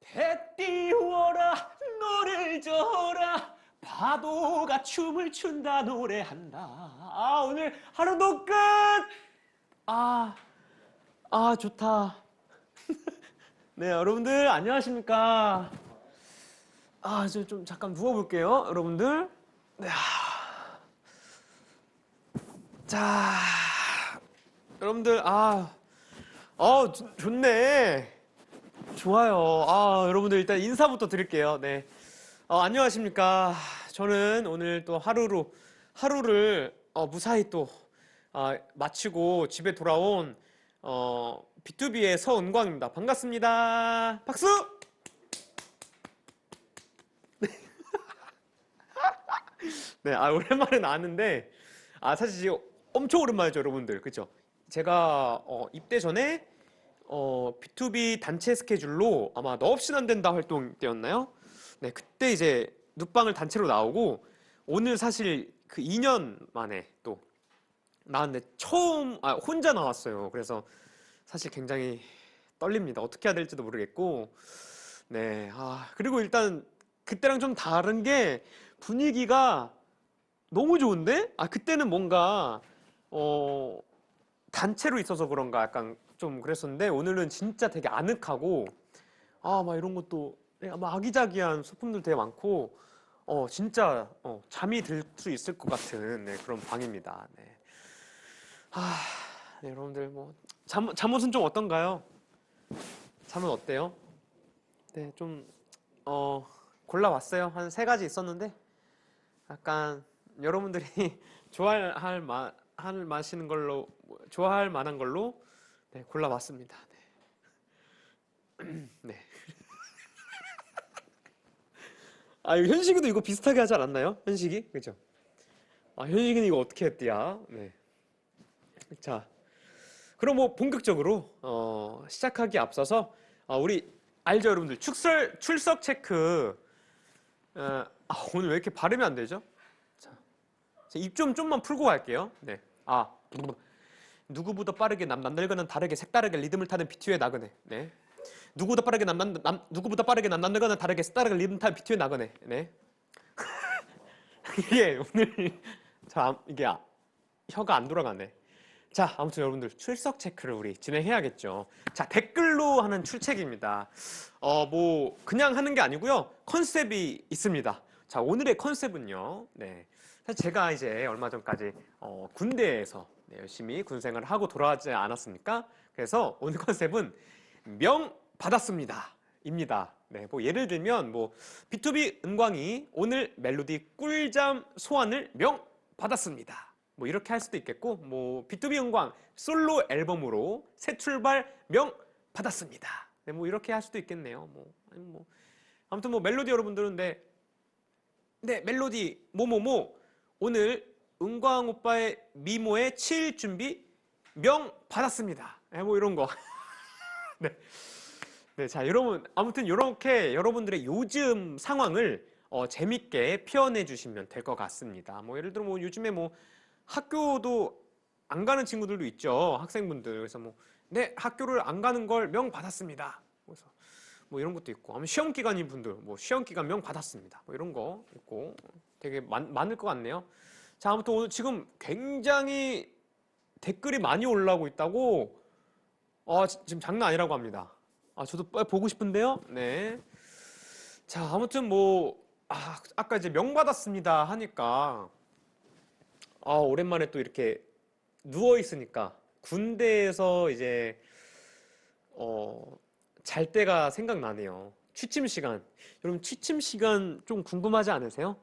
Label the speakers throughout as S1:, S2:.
S1: 배 띄워라 노래를 져라 파도가 춤을 춘다 노래한다. 오늘 하루도 끝. 아, 좋다. 네, 여러분들 안녕하십니까? 좀 잠깐 누워볼게요, 여러분들. 네, 자, 여러분들 좋네. 좋아요. 여러분들 일단 인사부터 드릴게요. 네. 안녕하십니까. 저는 오늘 또 하루를 무사히 또 마치고 집에 돌아온 B2B의 서은광입니다. 반갑습니다. 박수! 네, 오랜만에 나왔는데, 사실 지금 엄청 오랜만이죠, 여러분들. 그죠? 제가 입대 전에 B2B 단체 스케줄로 아마 너 없이는 안 된다 활동 때였나요? 네, 그때 이제 눕방을 단체로 나오고 오늘 사실 그 2년 만에 또 나왔는데 처음 혼자 나왔어요. 그래서 사실 굉장히 떨립니다. 어떻게 해야 될지도 모르겠고 네, 그리고 일단 그때랑 좀 다른 게 분위기가 너무 좋은데? 그때는 뭔가 단체로 있어서 그런가 약간 좀 그랬었는데 오늘은 진짜 되게 아늑하고 막 이런 것도 아마 아기자기한 소품들 되게 많고 진짜 잠이 들 수 있을 것 같은 그런 방입니다. 네. 네, 여러분들 뭐 잠옷은 좀 어떤가요? 잠은 어때요? 네, 좀 골라봤어요. 한 세 가지 있었는데 약간 여러분들이 마시는 걸로 좋아할 만한 걸로 네, 골라봤습니다. 네. 네. 이거 현식이도 이거 비슷하게 하지 않았나요? 현식이? 그죠? 현식이는 이거 어떻게 했디야? 네. 자, 그럼 뭐 본격적으로 시작하기 앞서서 우리 알죠, 여러분들? 출석 체크. 오늘 왜 이렇게 발음이 안 되죠? 자, 입 좀만 풀고 갈게요. 네. 누구보다 빠르게 남들과는 다르게 색다르게 리듬을 타는 비트의 나그네. 네. 누구보다 빠르게 남들과는 다르게 색다르게 리듬 타는 비트의 나그네. 네. 이게 오늘 이게 혀가 안 돌아가네. 자, 아무튼 여러분들 출석 체크를 우리 진행해야겠죠. 자, 댓글로 하는 출첵입니다. 뭐 그냥 하는 게 아니고요. 컨셉이 있습니다. 자, 오늘의 컨셉은요. 네. 사실 제가 이제 얼마 전까지 군대에서 열심히 군생활을 하고 돌아오지 않았습니까? 그래서 오늘 컨셉은 명 받았습니다. 입니다. 네, 뭐 예를 들면 뭐 B2B 은광이 오늘 멜로디 꿀잠 소환을 명 받았습니다. 뭐 이렇게 할 수도 있겠고 뭐 B2B 은광 솔로 앨범으로 새 출발 명 받았습니다. 네, 뭐 이렇게 할 수도 있겠네요. 아무튼 뭐 멜로디 여러분들은 네 멜로디 뭐뭐뭐 오늘 은광 오빠의 미모의 7일 준비 명 받았습니다. 네, 뭐 이런 거. 네. 네, 자, 여러분, 아무튼 이렇게 여러분들의 요즘 상황을 재밌게 표현해 주시면 될 것 같습니다. 뭐 예를 들어 뭐 요즘에 뭐 학교도 안 가는 친구들도 있죠. 학생분들. 그래서 뭐 네, 학교를 안 가는 걸 명 받았습니다. 그래서 뭐 이런 것도 있고, 아니면 시험 기간인 분들, 뭐 시험 기간 명 받았습니다. 뭐 이런 거 있고, 되게 많을 것 같네요. 자, 아무튼 오늘 지금 굉장히 댓글이 많이 올라오고 있다고, 지금 장난 아니라고 합니다. 저도 빨리 보고 싶은데요. 네. 자, 아무튼 뭐, 아까 이제 명 받았습니다 하니까, 오랜만에 또 이렇게 누워 있으니까 군대에서 이제 잘 때가 생각나네요. 취침 시간. 여러분 취침 시간 좀 궁금하지 않으세요?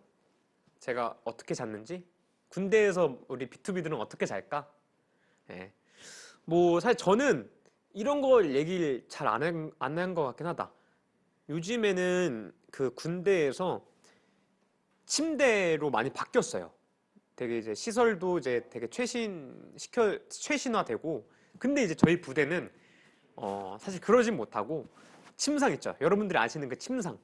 S1: 제가 어떻게 잤는지? 군대에서 우리 B2B들은 어떻게 잘까? 네. 뭐 사실 저는 이런 걸 얘기를 잘 안 한 것 같긴 하다. 요즘에는 그 군대에서 침대로 많이 바뀌었어요. 되게 이제 시설도 이제 되게 최신화되고, 근데 이제 저희 부대는 사실 그러진 못하고 침상 있죠. 여러분들이 아시는 그 침상.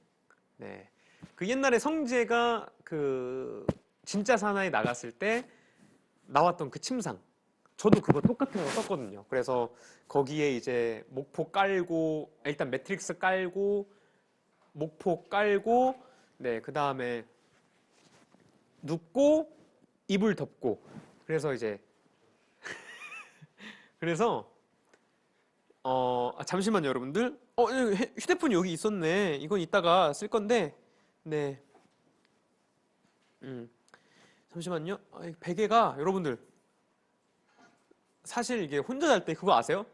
S1: 네. 그 옛날에 성재가 그 진짜 사나이 나갔을 때 나왔던 그 침상. 저도 그거 똑같은 거 썼거든요. 그래서 거기에 이제 목포 깔고, 일단 매트릭스 깔고, 목포 깔고, 네, 그 다음에 눕고, 이불 덮고. 그래서 이제, 그래서, 잠시만요, 여러분들. 휴대폰 여기 있었네. 이건 이따가 쓸 건데, 네. 잠시만요. 이 베개가, 여러분들, 사실 이게 혼자 잘 때 그거 아세요?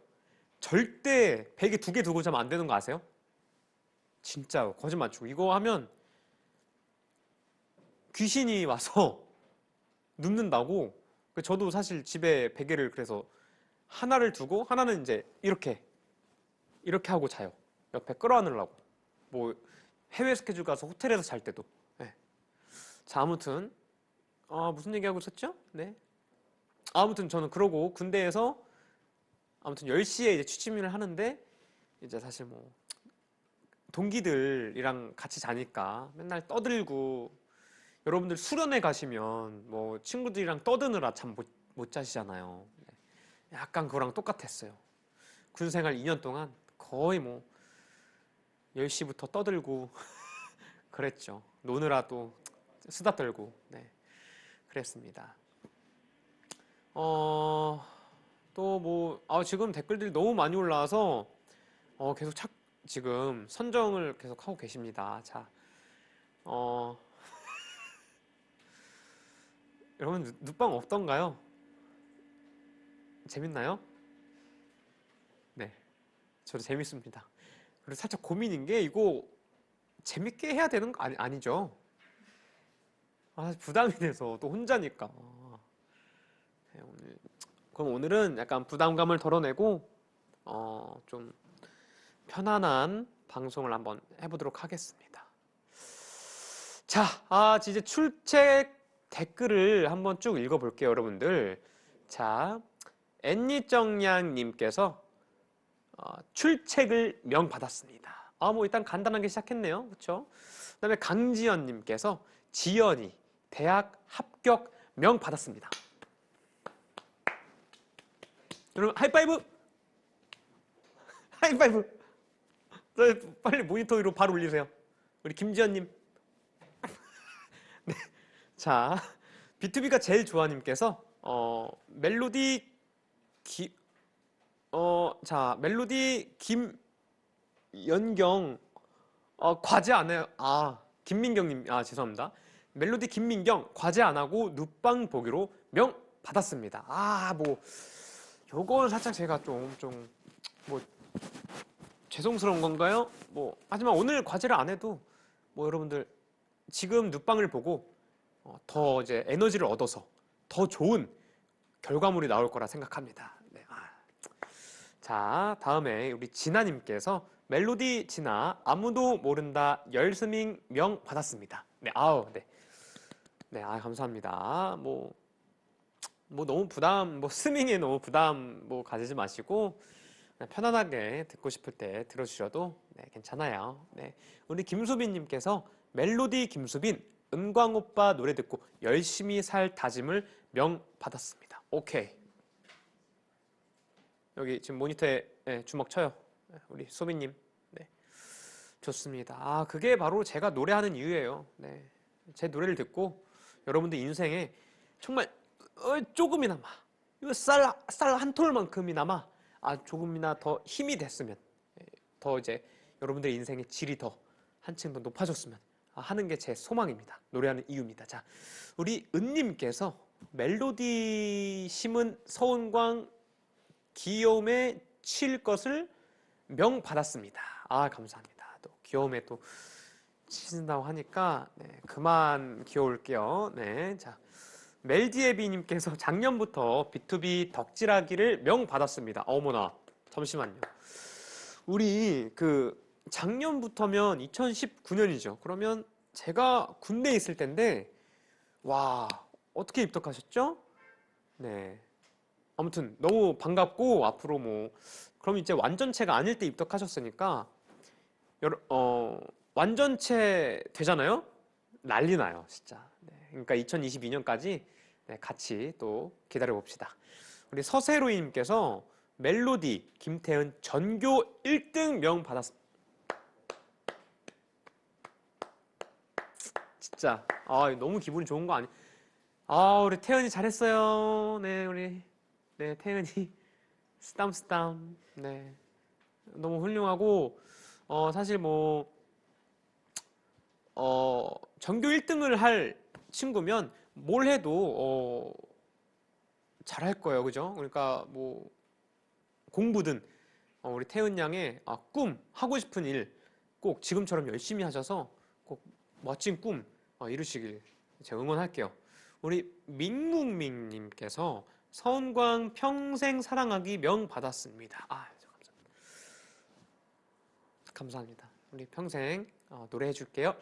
S1: 절대 베개 2개 두고 자면 안 되는 거 아세요? 진짜 거짓말 치고 이거 하면 귀신이 와서 눕는다고. 저도 사실 집에 베개를 그래서 하나를 두고 하나는 이제 이렇게 하고 자요. 옆에 끌어안으려고. 뭐 해외 스케줄 가서 호텔에서 잘 때도. 네. 자, 아무튼 무슨 얘기하고 있었죠? 네. 아무튼 저는 그러고 군대에서 아무튼 10시에 이제 취침을 하는데 이제 사실 뭐 동기들이랑 같이 자니까 맨날 떠들고, 여러분들 수련회 가시면 뭐 친구들이랑 떠드느라 참 못 자시잖아요. 네. 약간 그거랑 똑같았어요. 군 생활 2년 동안 거의 뭐 10시부터 떠들고 그랬죠. 노느라 또 수다 떨고. 네. 그랬습니다. 또 뭐, 지금 댓글들이 너무 많이 올라와서, 계속 지금 선정을 계속 하고 계십니다. 자, 여러분, 눕방 어떤가요? 재밌나요? 네. 저도 재밌습니다. 그리고 살짝 고민인 게, 이거 재밌게 해야 되는 거 아니죠? 부담이 돼서 또 혼자니까. 네, 그럼 오늘은 약간 부담감을 덜어내고 좀 편안한 방송을 한번 해보도록 하겠습니다. 자, 이제 출첵 댓글을 한번 쭉 읽어볼게요, 여러분들. 자, 앤니정양님께서 출첵을 명받았습니다. 뭐 일단 간단하게 시작했네요, 그렇죠? 그다음에 강지연님께서 지연이 대학 합격 명받았습니다. 여러분 하이파이브! 하이파이브! 빨리 모니터 위로 바로 올리세요. 우리 김지연님. 네. 자, B2B가 제일 좋아님께서 멜로디 멜로디 김연경 과제 안 해요. 김민경님, 죄송합니다. 멜로디 김민경 과제 안 하고 눕방 보기로 명 받았습니다. 뭐 요건 살짝 제가 좀 뭐 죄송스러운 건가요? 뭐 하지만 오늘 과제를 안 해도 뭐 여러분들 지금 눕방을 보고 더 이제 에너지를 얻어서 더 좋은 결과물이 나올 거라 생각합니다. 네. 자, 다음에 우리 진아님께서 멜로디 진아 아무도 모른다 열스밍 명 받았습니다. 네, 네. 네, 감사합니다. 뭐 너무 스밍에 너무 부담 가지지 마시고 편안하게 듣고 싶을 때 들어주셔도 네, 괜찮아요. 네, 우리 김수빈님께서 멜로디 김수빈 은광 오빠 노래 듣고 열심히 살 다짐을 명 받았습니다. 오케이. 여기 지금 모니터에 주먹 쳐요. 우리 수빈님. 네, 좋습니다. 그게 바로 제가 노래하는 이유예요. 네, 제 노래를 듣고 여러분들 인생에 정말 조금이나마 이거 쌀 한 톨만큼이나마 조금이나 더 힘이 됐으면, 더 이제 여러분들의 인생의 질이 더 한층 더 높아졌으면 하는 게 제 소망입니다. 노래하는 이유입니다. 자, 우리 은님께서 멜로디 심은 서운광 귀여움에 칠 것을 명 받았습니다. 감사합니다. 또 귀여움에 또 치신다고 하니까 네, 그만 귀여울게요. 네, 자, 멜디에비님께서 작년부터 B2B 덕질하기를 명 받았습니다. 어머나, 잠시만요. 우리 작년부터면 2019년이죠. 그러면 제가 군대에 있을 텐데, 와, 어떻게 입덕하셨죠? 네. 아무튼 너무 반갑고, 앞으로 그럼 이제 완전체가 아닐 때 입덕하셨으니까 완전체 되잖아요? 난리 나요, 진짜. 네. 그러니까 2022년까지 네, 같이 또 기다려 봅시다. 우리 서세로이님께서 멜로디 김태은 전교 1등 명 받았습니다. 진짜 너무 기분이 좋은 거 아니? 우리 태은이 잘했어요. 네, 우리 네 태은이 스담스담. 네, 너무 훌륭하고 사실 뭐 전교 1등을 할 친구면 뭘 해도 잘할 거예요, 그죠? 그러니까 뭐 공부든 우리 태은 양의 꿈 하고 싶은 일 꼭 지금처럼 열심히 하셔서 꼭 멋진 꿈 이루시길 제가 응원할게요. 우리 민묵민님께서 서은광 평생 사랑하기 명 받았습니다. 감사합니다. 감사합니다. 우리 평생 노래해 줄게요.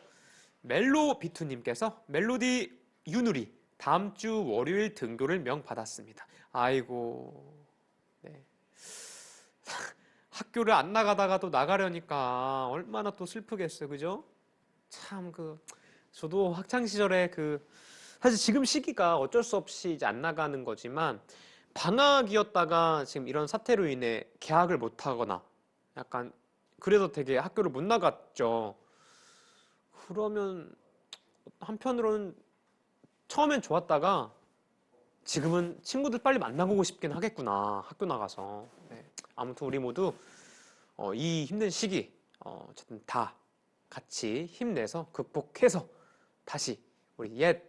S1: 멜로 비투님께서 멜로디 유누리 다음 주 월요일 등교를 명 받았습니다. 아이고, 네. 학교를 안 나가다가도 나가려니까 얼마나 또 슬프겠어요, 그죠? 참 저도 학창 시절에 사실 지금 시기가 어쩔 수 없이 이제 안 나가는 거지만 방학이었다가 지금 이런 사태로 인해 개학을 못 하거나 약간 그래서 되게 학교를 못 나갔죠. 그러면 한편으로는 처음엔 좋았다가 지금은 친구들 빨리 만나보고 싶긴 하겠구나, 학교 나가서. 네. 아무튼 우리 모두 이 힘든 시기 어쨌든 다 같이 힘내서 극복해서 다시 우리 옛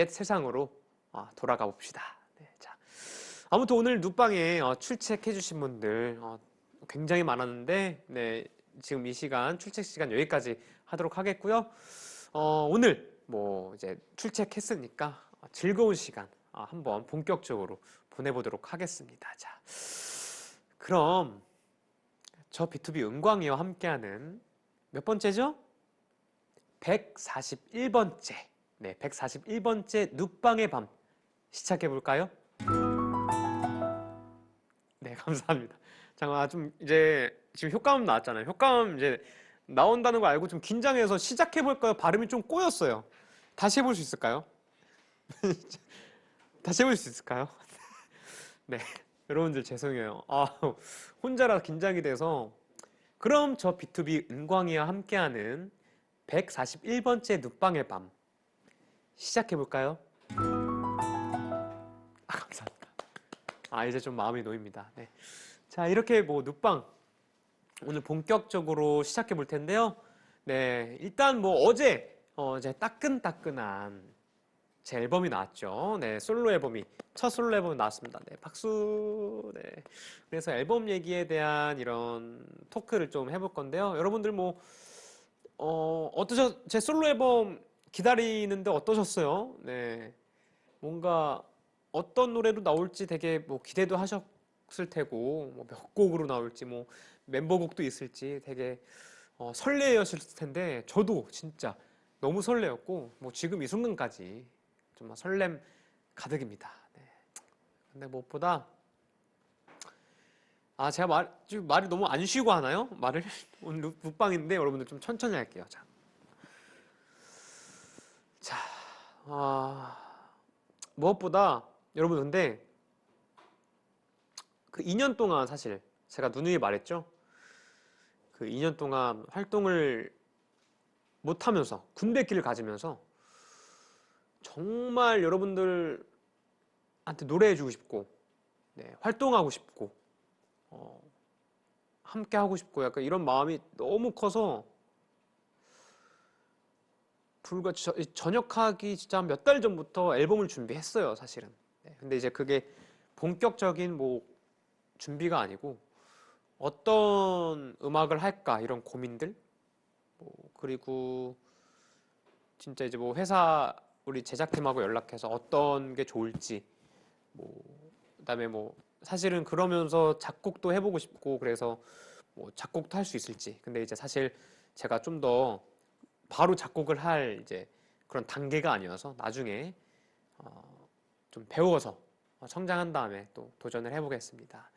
S1: 세상으로 돌아가 봅시다. 네, 자, 아무튼 오늘 눕방에 출첵해 주신 분들 굉장히 많았는데 네, 지금 이 시간 출첵 시간 여기까지 하도록 하겠고요. 오늘 뭐 이제 출첵했으니까 즐거운 시간 한번 본격적으로 보내보도록 하겠습니다. 자, 그럼 저 B2B 은광이와 함께하는 몇 번째죠? 141번째. 네, 141번째 눕방의 밤 시작해 볼까요? 네, 감사합니다. 잠깐 좀 이제 지금 효과음 나왔잖아요. 효과음 이제 나온다는 거 알고 좀 긴장해서 시작해 볼까요? 발음이 좀 꼬였어요. 다시 해볼 수 있을까요? 다시 해볼 수 있을까요? 네, 여러분들 죄송해요. 혼자라 긴장이 돼서. 그럼 저 B2B 은광이와 함께하는 141번째 눕방의 밤 시작해 볼까요? 감사합니다. 이제 좀 마음이 놓입니다. 네. 자, 이렇게 뭐 눕방 오늘 본격적으로 시작해 볼 텐데요. 네, 일단 뭐 어제 이제 따끈따끈한 제 앨범이 나왔죠. 네, 솔로 앨범이 첫 솔로 앨범이 나왔습니다. 네, 박수. 네. 그래서 앨범 얘기에 대한 이런 토크를 좀 해볼 건데요. 여러분들 뭐 제 솔로 앨범 기다리는데 어떠셨어요? 네, 뭔가 어떤 노래로 나올지 되게 뭐 기대도 하셨을 테고 뭐 몇 곡으로 나올지 뭐 멤버곡도 있을지 되게 설레었을 텐데 저도 진짜 너무 설레었고 뭐 지금 이 순간까지 정말 설렘 가득입니다. 네. 근데 무엇보다 제가 지금 말이 너무 안 쉬고 하나요? 말을 오늘 묵방인데 여러분들 좀 천천히 할게요. 자, 무엇보다 여러분 근데 그 2년 동안 사실 제가 누누이 말했죠. 그 2년 동안 활동을 못하면서 군백기를 가지면서 정말 여러분들한테 노래해주고 싶고 네, 활동하고 싶고 함께 하고 싶고 약간 이런 마음이 너무 커서 불과 전역하기 진짜 몇 달 전부터 앨범을 준비했어요, 사실은. 네, 근데 이제 그게 본격적인 뭐 준비가 아니고 어떤 음악을 할까 이런 고민들 뭐 그리고 진짜 이제 뭐 회사 우리 제작팀하고 연락해서 어떤 게 좋을지 뭐 그다음에 뭐 사실은 그러면서 작곡도 해보고 싶고 그래서 뭐 작곡도 할 수 있을지 근데 이제 사실 제가 좀 더 바로 작곡을 할 이제 그런 단계가 아니어서 나중에 좀 배워서 성장한 다음에 또 도전을 해보겠습니다.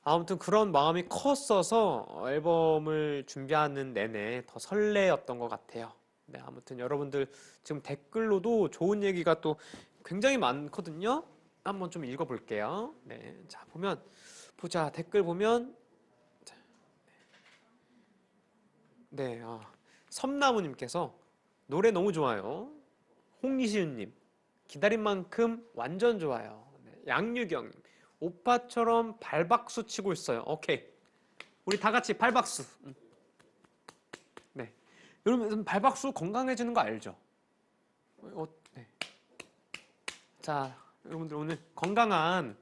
S1: 아무튼 그런 마음이 컸어서 앨범을 준비하는 내내 더 설레었던 것 같아요. 네, 아무튼 여러분들 지금 댓글로도 좋은 얘기가 또 굉장히 많거든요. 한번 좀 읽어볼게요. 네, 자 보면 보자 댓글 보면 네, 섬나무님께서 노래 너무 좋아요. 홍리시윤님 기다린 만큼 완전 좋아요. 네, 양유경 오빠처럼 발박수 치고 있어요. 오케이, 우리 다 같이 발박수. 네, 여러분 발박수 건강해지는 거 알죠? 네. 자, 여러분들 오늘 건강한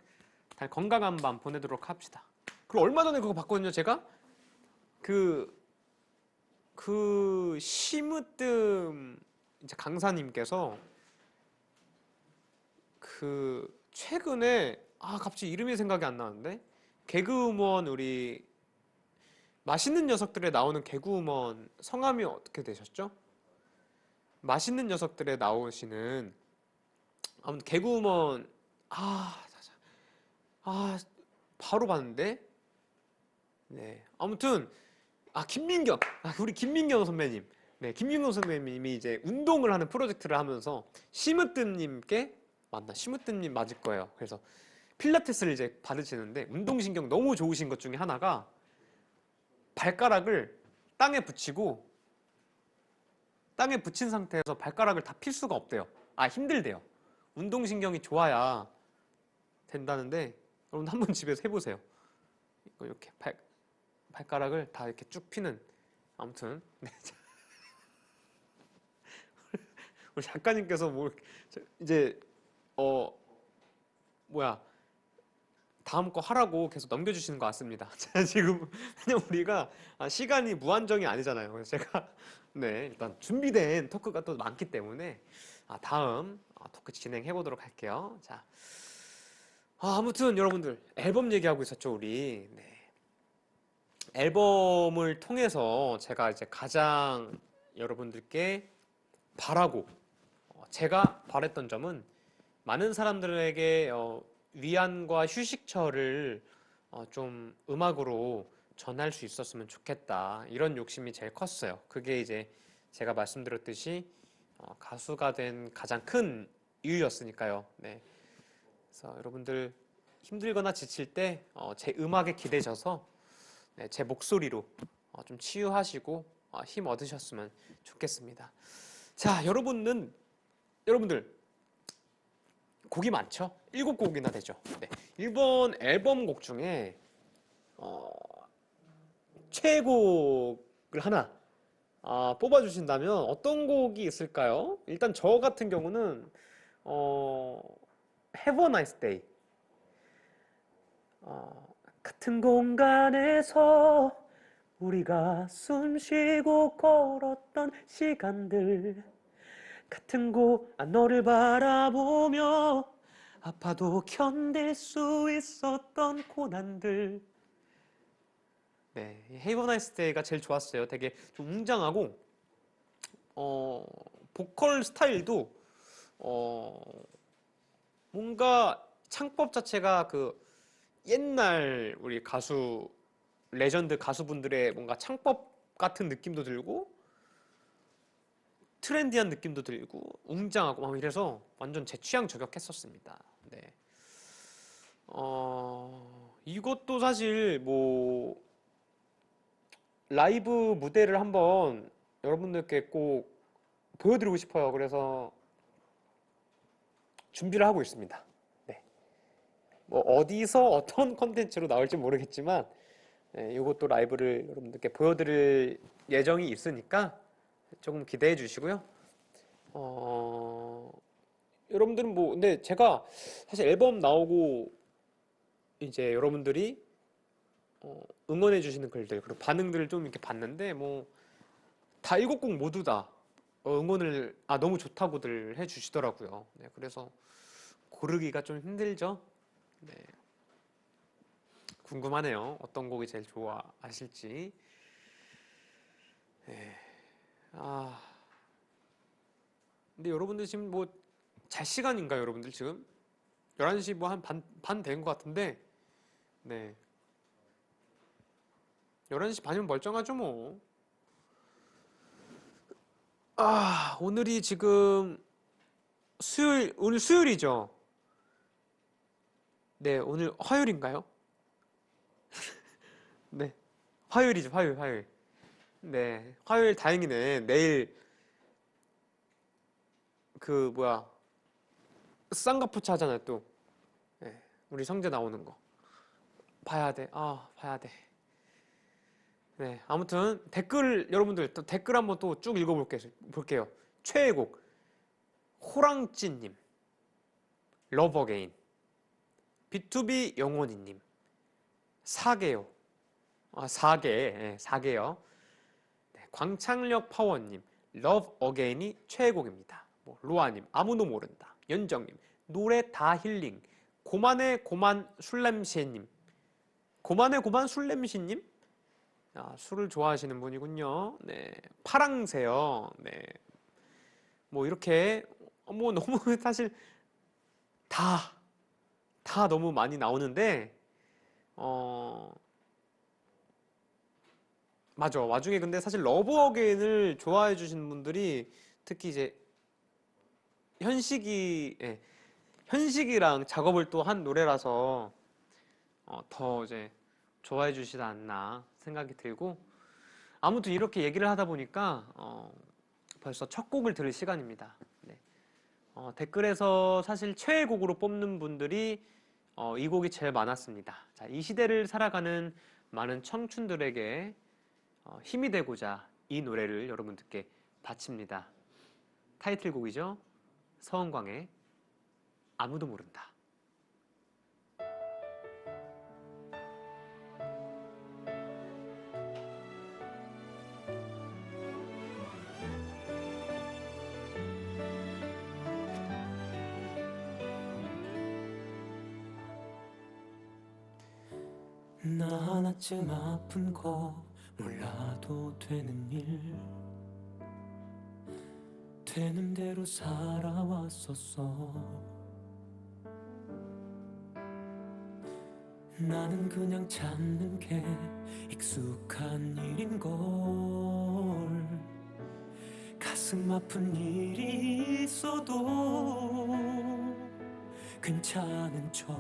S1: 밤 보내도록 합시다. 그리고 얼마 전에 그거 봤거든요, 제가. 심으뜸 이제 강사님께서 최근에 갑자기 이름이 생각이 안 나는데 개그우먼 우리 맛있는 녀석들에 나오는 개그우먼 성함이 어떻게 되셨죠? 맛있는 녀석들에 나오시는 아무튼 개그우먼 자자. 바로 봤는데 네 아무튼 김민경 우리 김민경 선배님 네 김민경 선배님이 이제 운동을 하는 프로젝트를 하면서 심으뜸님께 맞나 심으뜸님 맞을 거예요. 그래서 필라테스를 이제 받으시는데 운동신경 너무 좋으신 것 중에 하나가 발가락을 땅에 붙인 상태에서 발가락을 다 필 수가 없대요. 힘들대요. 운동신경이 좋아야 된다는데 여러분 한번 집에서 해보세요. 이렇게 발가락을 다 이렇게 쭉 피는 아무튼 네. 우리 작가님께서 이제 다음 거 하라고 계속 넘겨주시는 것 같습니다. 지금 그냥 우리가 시간이 무한정이 아니잖아요. 그래서 제가 네 일단 준비된 토크가 또 많기 때문에 다음 토크 진행해 보도록 할게요. 자, 아무튼 여러분들 앨범 얘기하고 있었죠 우리. 네. 앨범을 통해서 제가 이제 가장 여러분들께 바라고 제가 바랬던 점은 많은 사람들에게 위안과 휴식처를 좀 음악으로 전할 수 있었으면 좋겠다 이런 욕심이 제일 컸어요. 그게 이제 제가 말씀드렸듯이 가수가 된 가장 큰 이유였으니까요. 네. 그래서 여러분들 힘들거나 지칠 때 제 음악에 기대셔서 네, 제 목소리로 좀 치유하시고 힘 얻으셨으면 좋겠습니다. 자, 여러분들 곡이 많죠? 7곡이나 되죠. 네. 이번 앨범 곡 중에 최애곡을 하나 뽑아주신다면 어떤 곡이 있을까요? 일단 저 같은 경우는 Have a Nice Day. 같은 공간에서 우리가 숨쉬고 걸었던 시간들 같은 너를 바라보며 아파도 견딜 수 있었던 고난들. 네, Have a Nice Day가 제일 좋았어요. 되게 좀 웅장하고 보컬 스타일도 뭔가 창법 자체가 옛날 우리 레전드 가수분들의 뭔가 창법 같은 느낌도 들고 트렌디한 느낌도 들고 웅장하고 막 이래서 완전 제 취향 저격했었습니다. 네. 이것도 사실 라이브 무대를 한번 여러분들께 꼭 보여드리고 싶어요. 그래서 준비를 하고 있습니다. 네. 어디서 어떤 컨텐츠로 나올지 모르겠지만 네, 이것도 라이브를 여러분들께 보여드릴 예정이 있으니까 조금 기대해 주시고요. 여러분들은 근데 제가 사실 앨범 나오고 이제 여러분들이 응원해 주시는 글들 그리고 반응들을 좀 이렇게 봤는데 다 7곡 모두 다 응원을 너무 좋다고들 해 주시더라고요. 네, 그래서 고르기가 좀 힘들죠. 네. 궁금하네요. 어떤 곡이 제일 좋아하실지. 네. 근데 여러분들 지금 잘 시간인가요, 여러분들 지금? 11시 한 반 된 것 같은데, 네. 11시 반이면 멀쩡하죠, 뭐. 오늘이 지금 수요일, 오늘 수요일이죠? 네, 오늘 화요일인가요? 네, 화요일이죠, 화요일. 네, 화요일 다행이네. 내일 그 뭐야 쌍꺼풀차 하잖아요 또. 네, 우리 성재 나오는 거 봐야 돼. 아, 봐야 돼. 네, 아무튼 댓글 여러분들 또 댓글 한번 또 쭉 읽어볼게요. 최애곡 호랑찌님, 러버게인, B2B 영원히님, 사계요. 아, 사계, 예, 사계요. 네, 광창력 파워님, 러브 어게인이 최애곡입니다. 뭐, 로아님, 아무도 모른다. 연정님, 노래 다 힐링. 고만의 고만 술냄새님, 고만의 고만 술냄새님. 아, 술을 좋아하시는 분이군요. 네, 파랑새요. 네, 뭐 이렇게 뭐 너무 사실 다, 다 너무 많이 나오는데 어 맞아. 와중에 근데 사실 러브 어게인을 좋아해 주시는 분들이 특히 이제 현식이 예, 현식이랑 작업을 또 한 노래라서 더 이제 좋아해 주시지 않나 생각이 들고 아무튼 이렇게 얘기를 하다 보니까 벌써 첫 곡을 들을 시간입니다. 네. 댓글에서 사실 최애곡으로 뽑는 분들이 이 곡이 제일 많았습니다. 자, 이 시대를 살아가는 많은 청춘들에게 힘이 되고자 이 노래를 여러분들께 바칩니다. 타이틀곡이죠. 서은광의 아무도 모른다.
S2: 나 하나쯤 아픈 거 몰라도 되는 일 되는 대로 살아왔었어. 나는 그냥 참는 게 익숙한 일인걸. 가슴 아픈 일이 있어도 괜찮은 척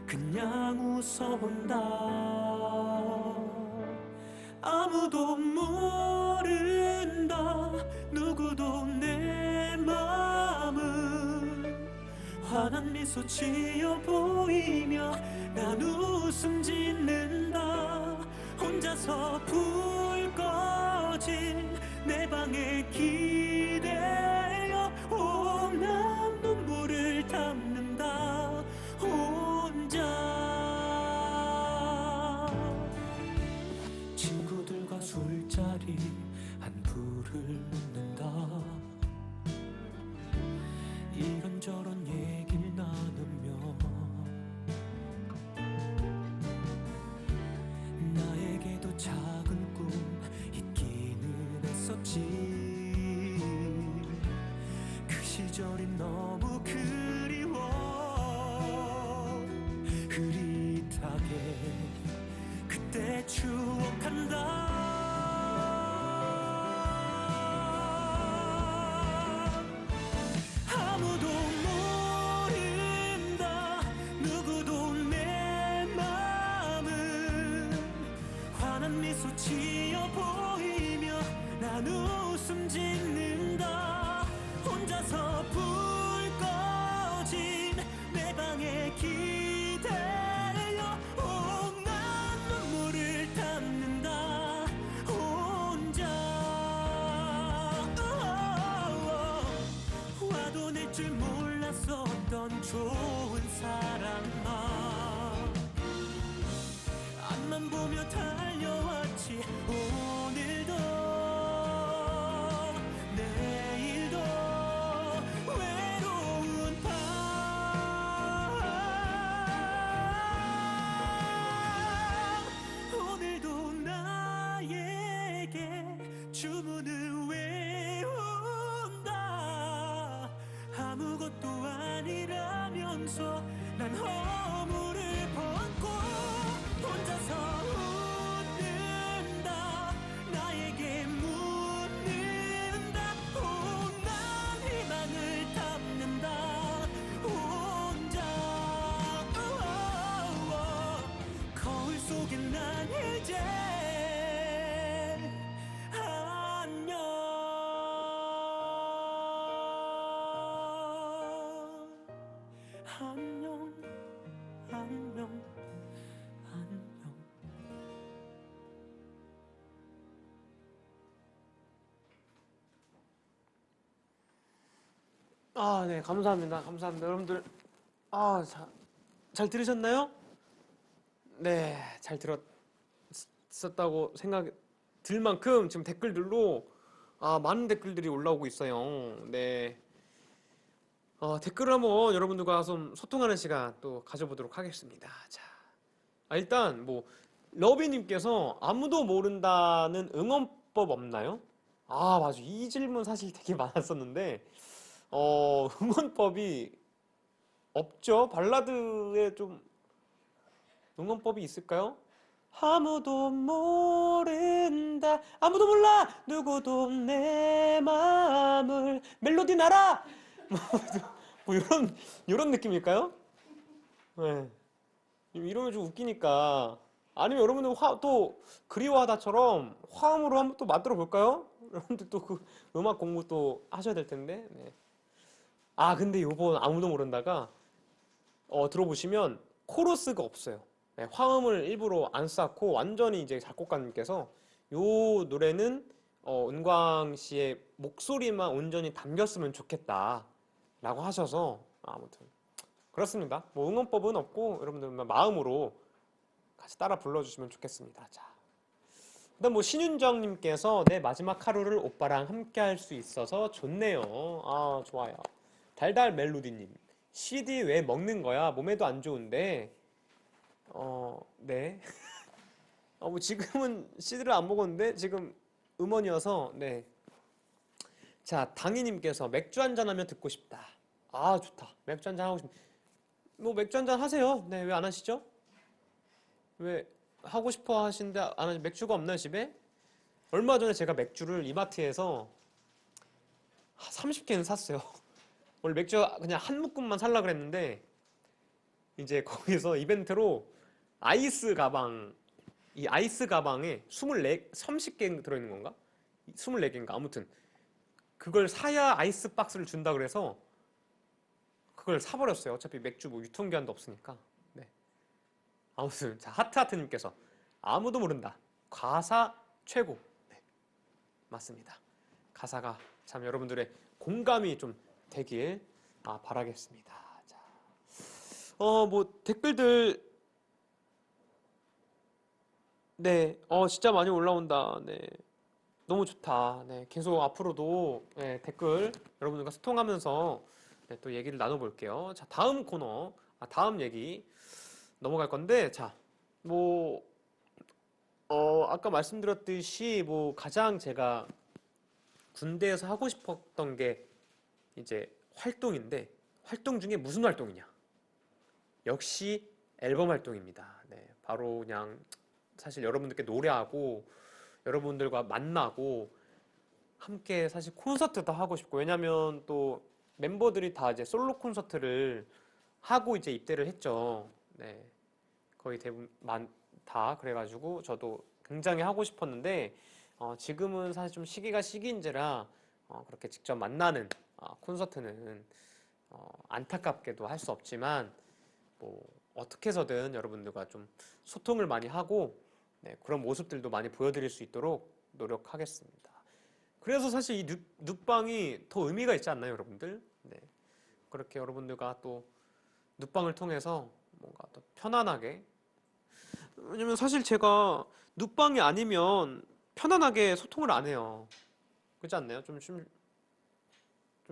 S2: 그냥 웃어본다. 아무도 모른다. 누구도 내 마음은 환한 미소 지어 보이며 난 웃음 짓는다. 혼자서 불 꺼진 내 방에 기대어 난 눈물을 담는다. 혼자 친구들과 술자리 안부를 묻는다. 이런저런 얘기를 나누며 나에게도 작은 꿈 있기는 했었지. 그 시절이 너무 그리워. 흐릿하게 그때 추억한다. 아무도 모른다. 누구도 내 마음은 환한 미소 지어 보이며 난 웃음 짓는다. 혼자서 불 꺼진 내 방에 기대어 난 눈물을 담는다. 혼자 화도 낼 줄 몰랐었던 좋은 사랑아. 앞만 보며 달려왔지. 오늘도 내일도 외로운 밤. 오늘도 나에게 주문을 외운다. 아무것도 아니라면서 난 허물을 벗고 혼자서 웃는다. 나에게 묻는다. 난 희망을 다 결국엔 난 이제 안녕. 안녕, 안녕, 안녕.
S1: 아, 네, 감사합니다. 감사합니다. 여러분들, 잘 들으셨나요? 네, 잘 들었었다고 생각 들 만큼 지금 댓글들로 많은 댓글들이 올라오고 있어요. 네. 댓글을 한번 여러분들과 좀 소통하는 시간 또 가져보도록 하겠습니다. 자, 일단 뭐 러비님께서 아무도 모른다는 응원법 없나요? 맞아. 이 질문 사실 되게 많았었는데 응원법이 없죠. 발라드에 좀 응원법이 있을까요? 아무도 모른다. 아무도 몰라. 누구도 내 마음을 멜로디 나라. 뭐 이런 느낌일까요? 네. 이러면 좀 웃기니까. 아니면 여러분들 또 그리워하다처럼 화음으로 한번 또 만들어 볼까요? 여러분들 또 그 음악 공부 또 하셔야 될 텐데. 네. 근데 요번 아무도 모른다가 들어보시면 코러스가 없어요. 네, 화음을 일부러 안 쌓고 완전히 이제 작곡가님께서 요 노래는 은광 씨의 목소리만 온전히 담겼으면 좋겠다 라고 하셔서 아무튼 그렇습니다. 뭐 응원법은 없고 여러분들 마음으로 같이 따라 불러주시면 좋겠습니다. 자, 일단 뭐 신윤정님께서 내 마지막 하루를 오빠랑 함께 할 수 있어서 좋네요. 좋아요. 달달 멜로디님, CD 왜 먹는 거야? 몸에도 안 좋은데. 네. 뭐 지금은 CD를 안 먹었는데 지금 음원이어서 네. 자, 당희님께서 맥주 한잔 하면 듣고 싶다. 좋다. 맥주 한잔 하고 싶. 뭐 맥주 한잔 하세요. 네, 왜 안 하시죠? 왜 하고 싶어 하시는데 안 하시? 맥주가 없나요 집에? 얼마 전에 제가 맥주를 이마트에서 30개는 샀어요. 원래 맥주 그냥 한 묶음만 살라 그랬는데 이제 거기서 이벤트로 아이스 가방, 이 아이스 가방에 30개 들어있는 건가? 24개인가? 아무튼 그걸 사야 아이스 박스를 준다 그래서 그걸 사버렸어요. 어차피 맥주 뭐 유통기한도 없으니까. 네. 아무튼 자, 하트하트님께서 아무도 모른다. 가사 최고. 네, 맞습니다. 가사가 참 여러분들의 공감이 좀 되길 바라겠습니다. 자, 뭐 댓글들 네, 진짜 많이 올라온다. 네, 너무 좋다. 네, 계속 앞으로도 네, 댓글 여러분들과 소통하면서 네, 또 얘기를 나눠볼게요. 자, 다음 코너, 다음 얘기 넘어갈 건데, 자, 뭐, 아까 말씀드렸듯이 뭐 가장 제가 군대에서 하고 싶었던 게 이제 활동인데, 활동 중에 무슨 활동이냐? 역시 앨범 활동입니다. 네, 바로 그냥 사실 여러분들께 노래하고 여러분들과 만나고 함께 사실 콘서트도 하고 싶고 왜냐면 또 멤버들이 다 이제 솔로 콘서트를 하고 이제 입대를 했죠. 네, 거의 대부분 다 그래가지고 저도 굉장히 하고 싶었는데 지금은 사실 좀 시기가 시기인지라 그렇게 직접 만나는 콘서트는 안타깝게도 할 수 없지만 뭐 어떻게 해서든 여러분들과 좀 소통을 많이 하고 네, 그런 모습들도 많이 보여드릴 수 있도록 노력하겠습니다. 그래서 사실 이 눕방이 더 의미가 있지 않나요, 여러분들? 네, 그렇게 여러분들과 또 눕방을 통해서 뭔가 더 편안하게 왜냐면 사실 제가 눕방이 아니면 편안하게 소통을 안 해요. 그렇지 않나요? 좀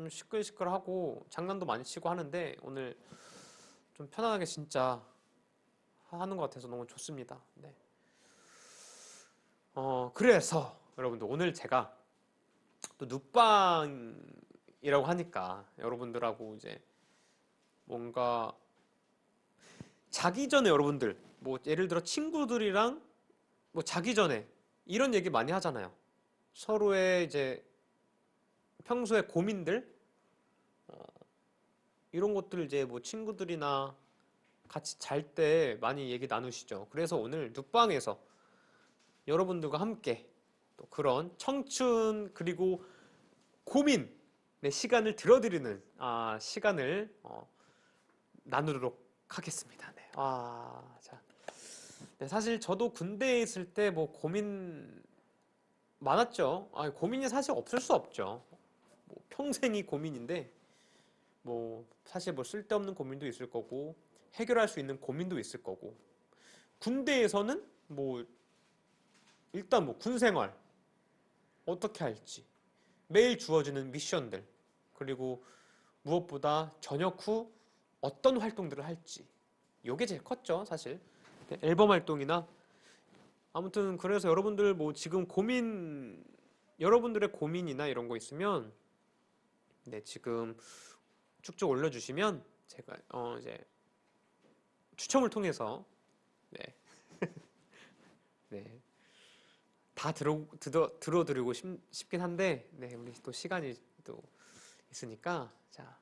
S1: 시끌시끌하고 장난도 많이 치고 하는데 오늘 좀 편안하게 진짜 하는 것 같아서 너무 좋습니다. 네. 그래서 여러분들 오늘 제가 또 눕방이라고 하니까 여러분들하고 이제 뭔가 자기 전에 여러분들 뭐 예를 들어 친구들이랑 뭐 자기 전에 이런 얘기 많이 하잖아요. 서로의 이제 평소의 고민들 이런 것들 이제 뭐 친구들이나 같이 잘 때 많이 얘기 나누시죠. 그래서 오늘 눕방에서 여러분들과 함께 또 그런 청춘 그리고 고민의 시간을 들어드리는 시간을 나누도록 하겠습니다. 네. 자. 네, 사실 저도 군대에 있을 때 뭐 고민 많았죠. 고민이 사실 없을 수 없죠. 뭐 평생이 고민인데 뭐 사실 뭐 쓸데없는 고민도 있을 거고 해결할 수 있는 고민도 있을 거고 군대에서는 뭐 일단 뭐 군 생활 어떻게 할지 매일 주어지는 미션들 그리고 무엇보다 전역 후 어떤 활동들을 할지 요게 제일 컸죠 사실. 네, 앨범 활동이나 아무튼 그래서 여러분들 뭐 지금 여러분들의 고민이나 이런 거 있으면 네 지금 쭉쭉 올려주시면 제가 이제 추첨을 통해서 네, 네. 다 들어드리고 싶긴 한데 네 우리 또 시간이 또 있으니까 자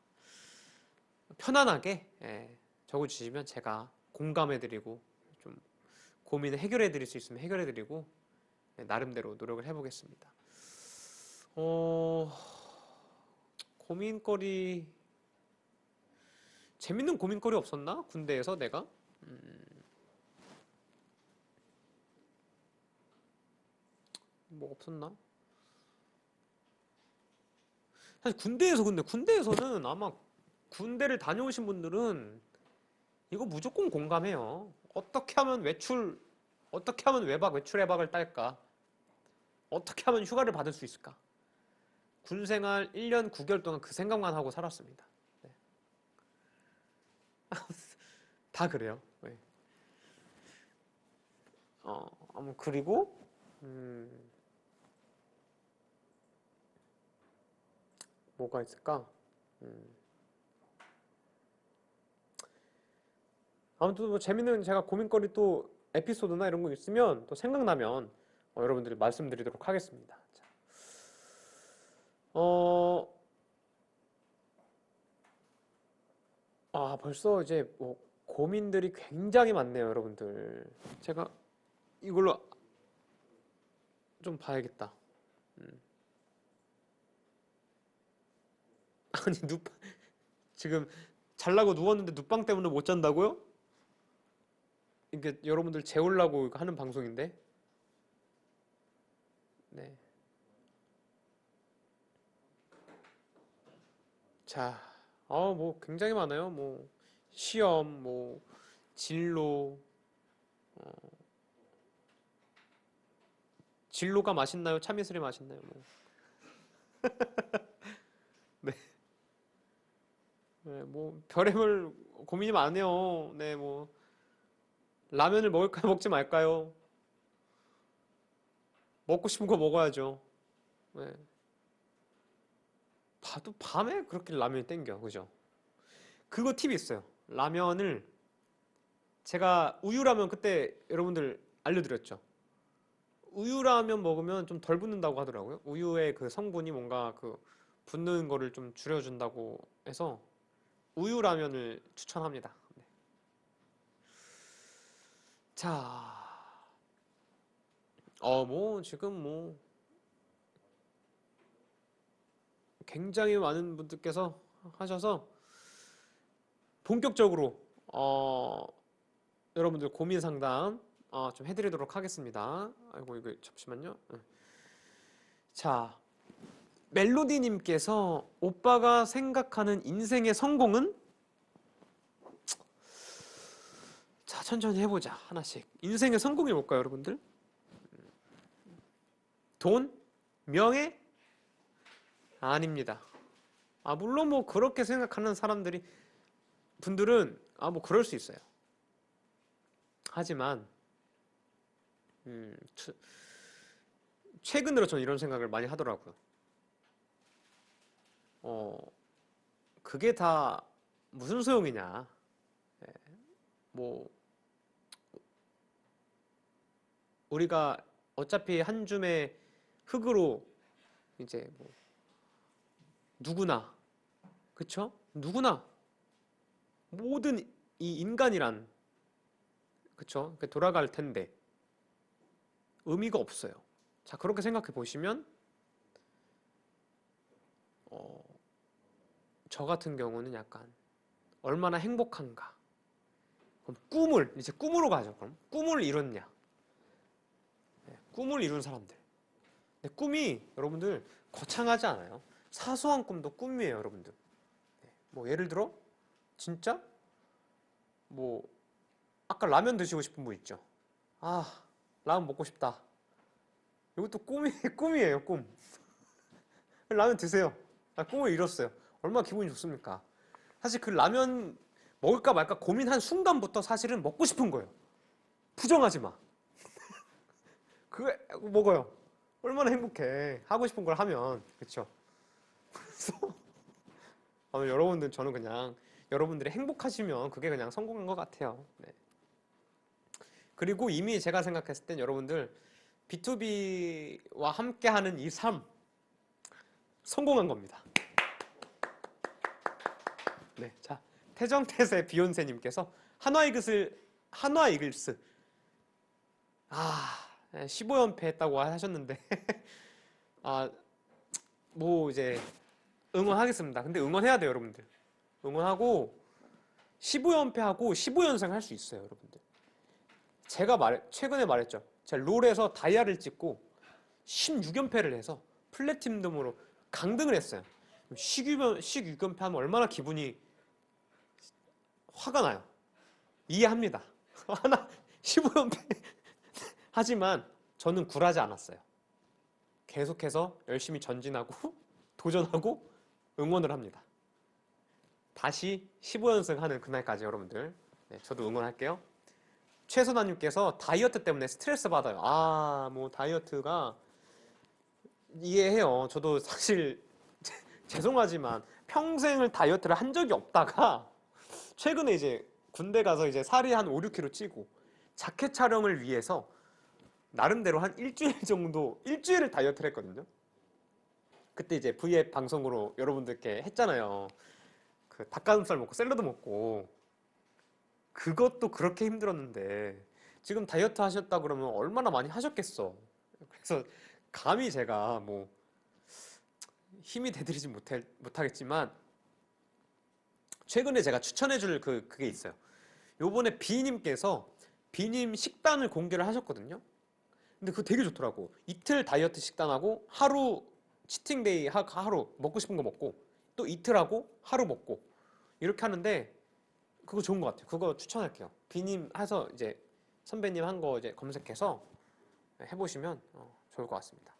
S1: 편안하게 적어주시면 제가 공감해드리고 좀 고민을 해결해드릴 수 있으면 해결해드리고 네, 나름대로 노력을 해보겠습니다. 고민거리 재밌는 고민거리 없었나? 군대에서 내가? 뭐 없었나? 사실 근데 군대에서는 아마 군대를 다녀오신 분들은 이거 무조건 공감해요. 어떻게 하면 외박, 외출 외박을 딸까? 어떻게 하면 휴가를 받을 수 있을까? 군생활 1년 9개월 동안 그 생각만 하고 살았습니다. 네. 다 그래요. 네. 그리고 뭐가 있을까? 아무튼 뭐 재밌는 제가 고민거리 또 에피소드나 이런 거 있으면 또 생각나면 여러분들이 말씀드리도록 하겠습니다. 자, 벌써 이제 뭐 고민들이 굉장히 많네요, 여러분들. 제가 이걸로 좀 봐야겠다. 아니, 지금 잘라고 누웠는데 눕방 때문에 못 잔다고요? 이게 여러분들 재우려고 하는 방송인데. 네. 자, 뭐 굉장히 많아요. 뭐 시험, 뭐 진로, 진로가 맛있나요? 참이슬이 맛있나요? 뭐. 네. 네, 뭐 별의별 고민이 많네요. 네, 뭐 라면을 먹을까요? 먹지 말까요? 먹고 싶은 거 먹어야죠. 네. 봐도 밤에 그렇게 라면이 땡겨, 그죠? 그거 팁이 있어요. 라면을 제가 우유라면 그때 여러분들 알려드렸죠. 우유라면 먹으면 좀 덜 붓는다고 하더라고요. 우유의 그 성분이 뭔가 그 붓는 거를 좀 줄여준다고 해서 우유라면을 추천합니다. 네. 자, 뭐 지금 뭐 굉장히 많은 분들께서 하셔서 본격적으로 여러분들 고민 상담 좀 해드리도록 하겠습니다. 아이고 이거 잠시만요. 네. 자, 멜로디님께서 오빠가 생각하는 인생의 성공은? 자, 천천히 해보자. 하나씩. 인생의 성공이 뭘까요, 여러분들? 돈? 명예? 아닙니다. 물론 뭐 그렇게 생각하는 분들은 뭐 그럴 수 있어요. 하지만 최근 들어 저는 이런 생각을 많이 하더라고요. 그게 다 무슨 소용이냐. 뭐 우리가 어차피 한 줌의 흙으로 이제 뭐 누구나 그쵸? 누구나 모든 이 인간이란 그쵸? 돌아갈 텐데 의미가 없어요. 자, 그렇게 생각해 보시면 저 같은 경우는 약간 얼마나 행복한가. 그럼 이제 꿈으로 가죠. 그럼 꿈을 이뤘냐? 네, 꿈을 이룬 사람들. 근데 꿈이 여러분들 거창하지 않아요. 사소한 꿈도 꿈이에요, 여러분들. 네, 뭐 예를 들어 진짜 뭐 아까 라면 드시고 싶은 분 있죠. 아, 라면 먹고 싶다. 이것도 꿈이에요, 꿈. 라면 드세요. 아, 꿈을 이뤘어요. 얼마나 기분이 좋습니까? 사실 그 라면 먹을까 말까 고민한 순간부터 사실은 먹고 싶은 거예요. 부정하지 마. 그거 먹어요. 얼마나 행복해. 하고 싶은 걸 하면. 그쵸? 그래서 오늘 여러분들 저는 그냥 여러분들이 행복하시면 그게 그냥 성공한 것 같아요. 네. 그리고 이미 제가 생각했을 땐 여러분들 B2B와 함께하는 이 삶 성공한 겁니다. 네, 자 태정태세 비욘세님께서 한화 이글스 15연패 했다고 하셨는데 뭐 이제 응원하겠습니다. 근데 응원해야 돼요, 여러분들. 응원하고 15연패하고 15연승 할 수 있어요, 여러분들. 최근에 말했죠. 제가 롤에서 다이아를 찍고 16연패를 해서 플래티넘으로 강등을 했어요. 16연패 하면 얼마나 기분이 화가 나요. 이해합니다. 하나 15연패 하지만 저는 굴하지 않았어요. 계속해서 열심히 전진하고 도전하고 응원을 합니다. 다시 15연승 하는 그날까지 여러분들 네, 저도 응원할게요. 최선아님께서 다이어트 때문에 스트레스 받아요. 뭐 다이어트가 이해해요. 저도 사실 죄송하지만 평생을 다이어트를 한 적이 없다가 최근에 이제 군대 가서 이제 살이 한 5, 6kg 찌고 자켓 촬영을 위해서 나름대로 한 일주일을 다이어트를 했거든요. 그때 이제 V앱 방송으로 여러분들께 했잖아요. 그 닭가슴살 먹고 샐러드 먹고 그것도 그렇게 힘들었는데 지금 다이어트 하셨다 그러면 얼마나 많이 하셨겠어. 그래서 감히 제가 뭐 힘이 되드리지 못하겠지만 최근에 제가 추천해줄 그게 있어요. 요번에 비님께서 비님 식단을 공개를 하셨거든요. 근데 그거 되게 좋더라고. 이틀 다이어트 식단하고 하루 치팅데이 하루 먹고 싶은 거 먹고 또 이틀 하고 하루 먹고 이렇게 하는데 그거 좋은 것 같아요. 그거 추천할게요. 비님 해서 이제 선배님 한 거 이제 검색해서 해보시면 좋을 것 같습니다.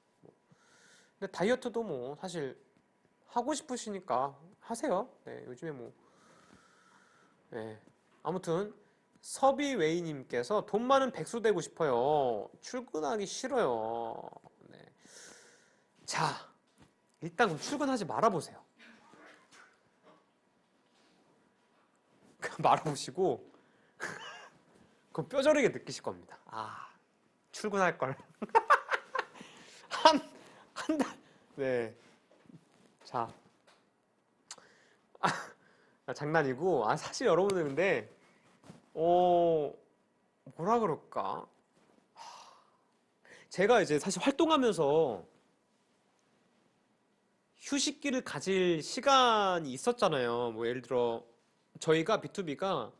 S1: 근데 다이어트도 뭐 사실 하고 싶으시니까 하세요. 네, 요즘에 뭐 네. 아무튼 서비웨이님께서 돈 많은 백수 되고 싶어요. 출근하기 싫어요. 네. 자, 일단 그럼 출근하지 말아보세요. 말아보시고 그럼 뼈저리게 느끼실 겁니다. 출근할 걸. 한 달. 네. 자, 장난이고. 사실 여러분들 근데 뭐라 그럴까? 제가 이제 사실 활동하면서 휴식기를 가질 시간이 있었잖아요. 뭐 예를 들어 저희가 B2B가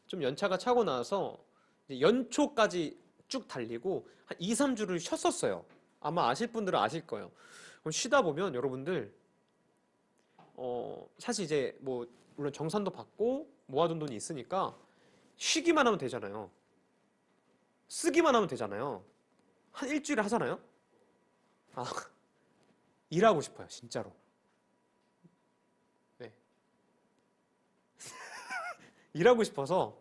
S1: 좀 연차가 차고 나서 이제 연초까지 쭉 달리고 한 2, 3주를 쉬었었어요. 아마 아실 분들은 아실 거예요. 그럼 쉬다 보면 여러분들 사실 이제 뭐 물론 정산도 받고 모아둔 돈이 있으니까 쉬기만 하면 되잖아요. 쓰기만 하면 되잖아요. 한 일주일에 하잖아요. 아, 일하고 싶어요, 진짜로. 네. 일하고 싶어서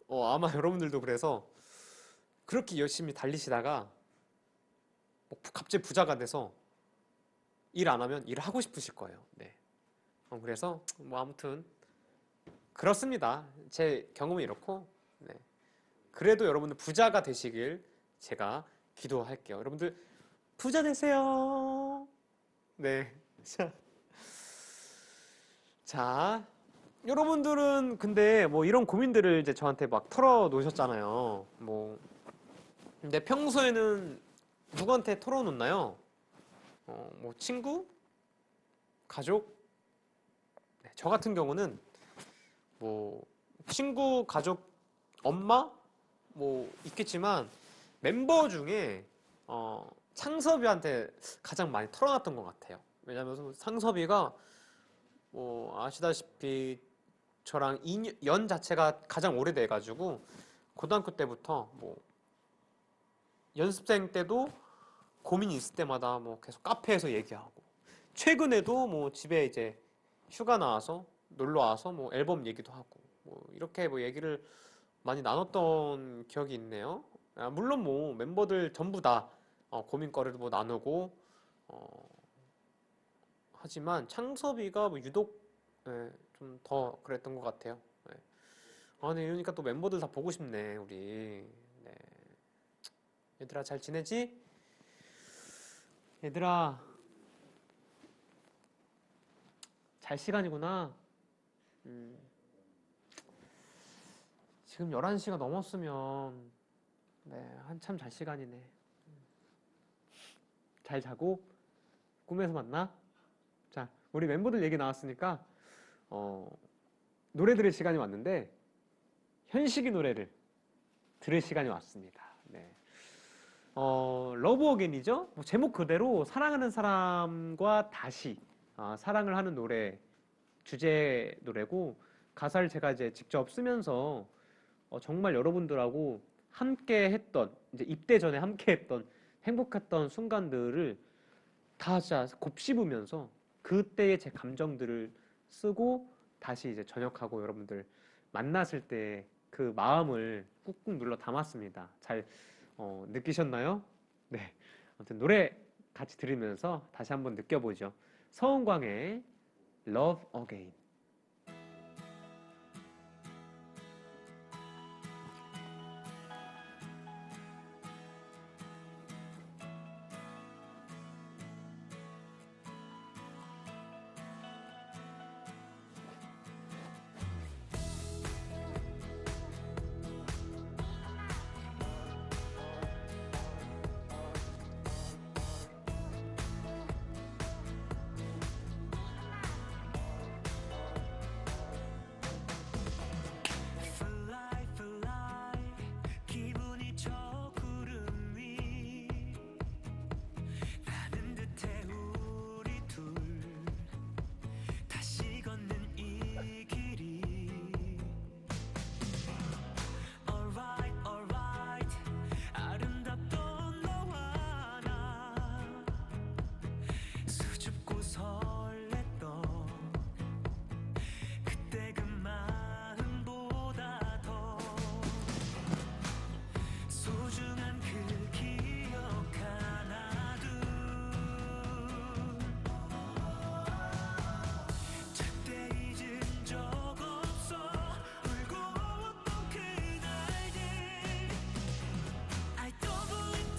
S1: 아마 여러분들도 그래서 그렇게 열심히 달리시다가 뭐 갑자기 부자가 돼서 일 안 하면 일을 하고 싶으실 거예요. 네. 그래서 뭐 아무튼 그렇습니다. 제 경험은 이렇고 네. 그래도 여러분들 부자가 되시길 제가 기도할게요. 여러분들 부자 되세요. 네. 자, 여러분들은 근데 뭐 이런 고민들을 이제 저한테 막 털어 놓으셨잖아요. 뭐 근데 평소에는 누구한테 털어 놓나요? 뭐 친구, 가족? 네, 저 같은 경우는 뭐 친구, 가족, 엄마 뭐 있겠지만 멤버 중에 창섭이한테 가장 많이 털어놨던 것 같아요. 왜냐하면 창섭이가 뭐 아시다시피 저랑 연 자체가 가장 오래돼가지고 고등학교 때부터 뭐 연습생 때도 고민이 있을 때마다 뭐 계속 카페에서 얘기하고 최근에도 뭐 집에 이제 휴가 나와서 놀러 와서 뭐 앨범 얘기도 하고 뭐 이렇게 뭐 얘기를 많이 나눴던 기억이 있네요. 물론 뭐 멤버들 전부 다 고민거리를 뭐 나누고 어, 하지만 창섭이가 뭐 유독 좀 더 그랬던 것 같아요. 예. 네, 이러니까 또 멤버들 다 보고 싶네, 우리. 네. 얘들아, 잘 지내지? 얘들아, 잘 시간이구나. 음, 지금 11시가 넘었으면, 네, 한참 잘 시간이네. 잘 자고, 꿈에서 만나? 자, 우리 멤버들 얘기 나왔으니까, 어, 노래 들을 시간이 왔는데, 현식이 노래를 들을 시간이 왔습니다. 네. 러브 어게인이죠. 뭐 제목 그대로 사랑하는 사람과 다시 사랑을 하는 노래 주제 노래고 가사를 제가 이제 직접 쓰면서 정말 여러분들하고 함께 했던 이제 입대 전에 함께 했던 행복했던 순간들을 다 진짜 곱씹으면서 그때의 제 감정들을 쓰고 다시 이제 전역하고 여러분들 만났을 때 그 마음을 꾹꾹 눌러 담았습니다. 잘 느끼셨나요? 네. 아무튼 노래 같이 들으면서 다시 한번 느껴보죠. 서은광의 Love Again.
S2: Fly fly 기분이 저 구름 위 나는 듯해 우리 둘 다시 걷는 이 길이 Alright alright 아름답던 너와 나 수줍고 설렜던 그때 그 마음보다 더 소중한 그 기억 하나 둘 절대 잊은 적 없어 울고 웃던 그날들 I don't believe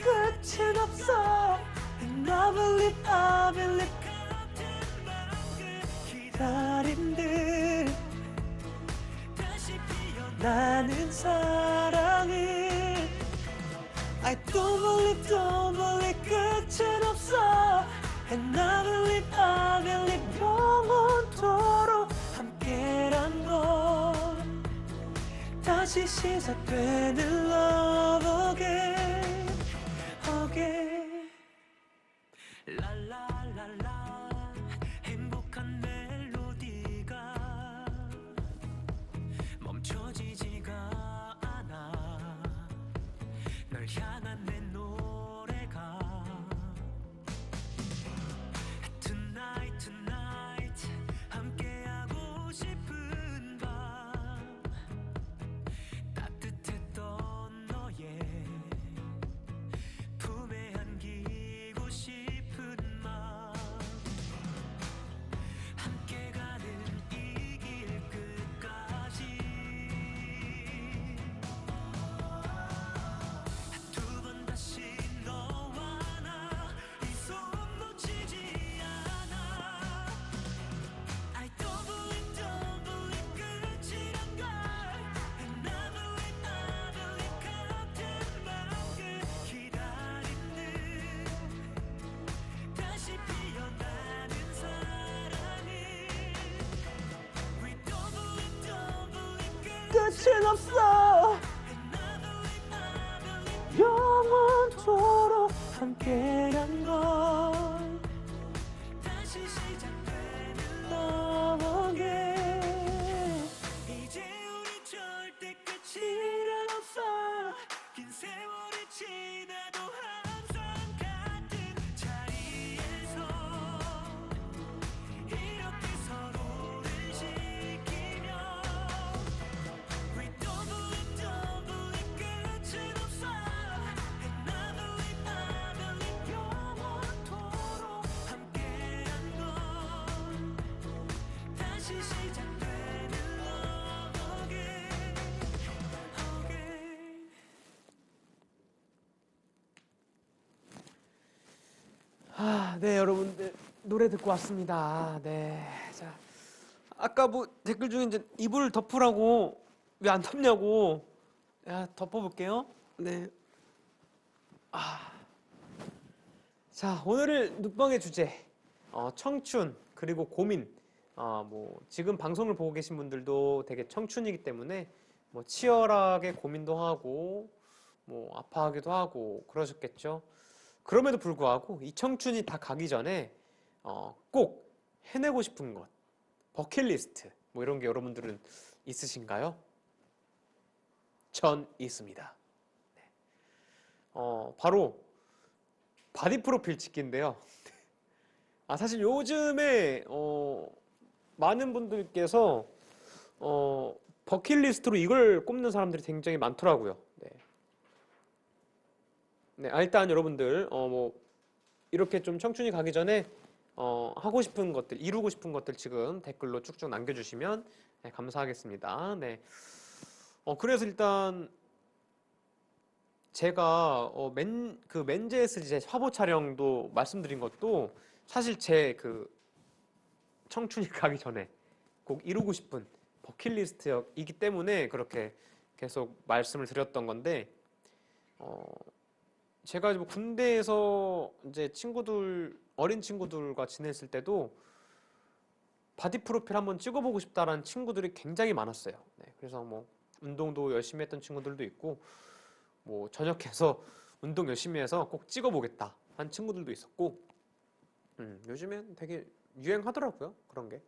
S2: 끝은 없어 And I believe 같은 마음 기다림들 다시 피어나는 사랑을 I don't believe 끝은 없어 And I believe 영원토록 함께란 건 다시 시작되는 love again again 랄랄랄라 행복한 멜로디가 멈춰지지가 않아 널 향한 내 노래가 Tonight tonight 함께하고 싶은 밤 따뜻했던 너의 품에
S1: 끝은 없어. 영원토록 함께란 건
S2: 다시 시작되는
S1: 너에게
S2: 이제 우리 절대 끝이란 없어 긴 세월이 지나도 항상 같은 자리에서 이렇게 서로를 지키며 We don't believe 끝은 없어 Another way 영원토록 함께한 건 다시 시작되는 love again
S1: 네, 여러분들 노래 듣고 왔습니다. 네, 자, 아까 뭐 댓글 중에 이제 이불 덮으라고 왜 안 덮냐고, 야, 덮어볼게요. 네, 자, 오늘의 눕방의 주제, 청춘 그리고 고민. 뭐 지금 방송을 보고 계신 분들도 되게 청춘이기 때문에 뭐 치열하게 고민도 하고 뭐 아파하기도 하고 그러셨겠죠. 그럼에도 불구하고 이 청춘이 다 가기 전에 꼭 해내고 싶은 것, 버킷리스트 뭐 이런 게 여러분들은 있으신가요? 전 있습니다. 네. 바로 바디 프로필 찍기인데요. 사실 요즘에 많은 분들께서 버킷리스트로 이걸 꼽는 사람들이 굉장히 많더라고요. 네. 네, 일단 여러분들 뭐 이렇게 좀 청춘이 가기 전에 하고 싶은 것들, 이루고 싶은 것들 지금 댓글로 쭉쭉 남겨주시면 네, 감사하겠습니다. 네. 그래서 일단 제가 그 맨제스 제 화보 촬영도 말씀드린 것도 사실 제 그 청춘이 가기 전에 꼭 이루고 싶은 버킷리스트이기 때문에 그렇게 계속 말씀을 드렸던 건데 제가 뭐 군대에서 이제 친구들 어린 친구들과 지냈을 때도 바디 프로필 한번 찍어보고 싶다라는 친구들이 굉장히 많았어요. 네, 그래서 뭐 운동도 열심히 했던 친구들도 있고 뭐 저녁해서 운동 열심히 해서 꼭 찍어보겠다 한 친구들도 있었고 요즘엔 되게 유행하더라고요 그런 게.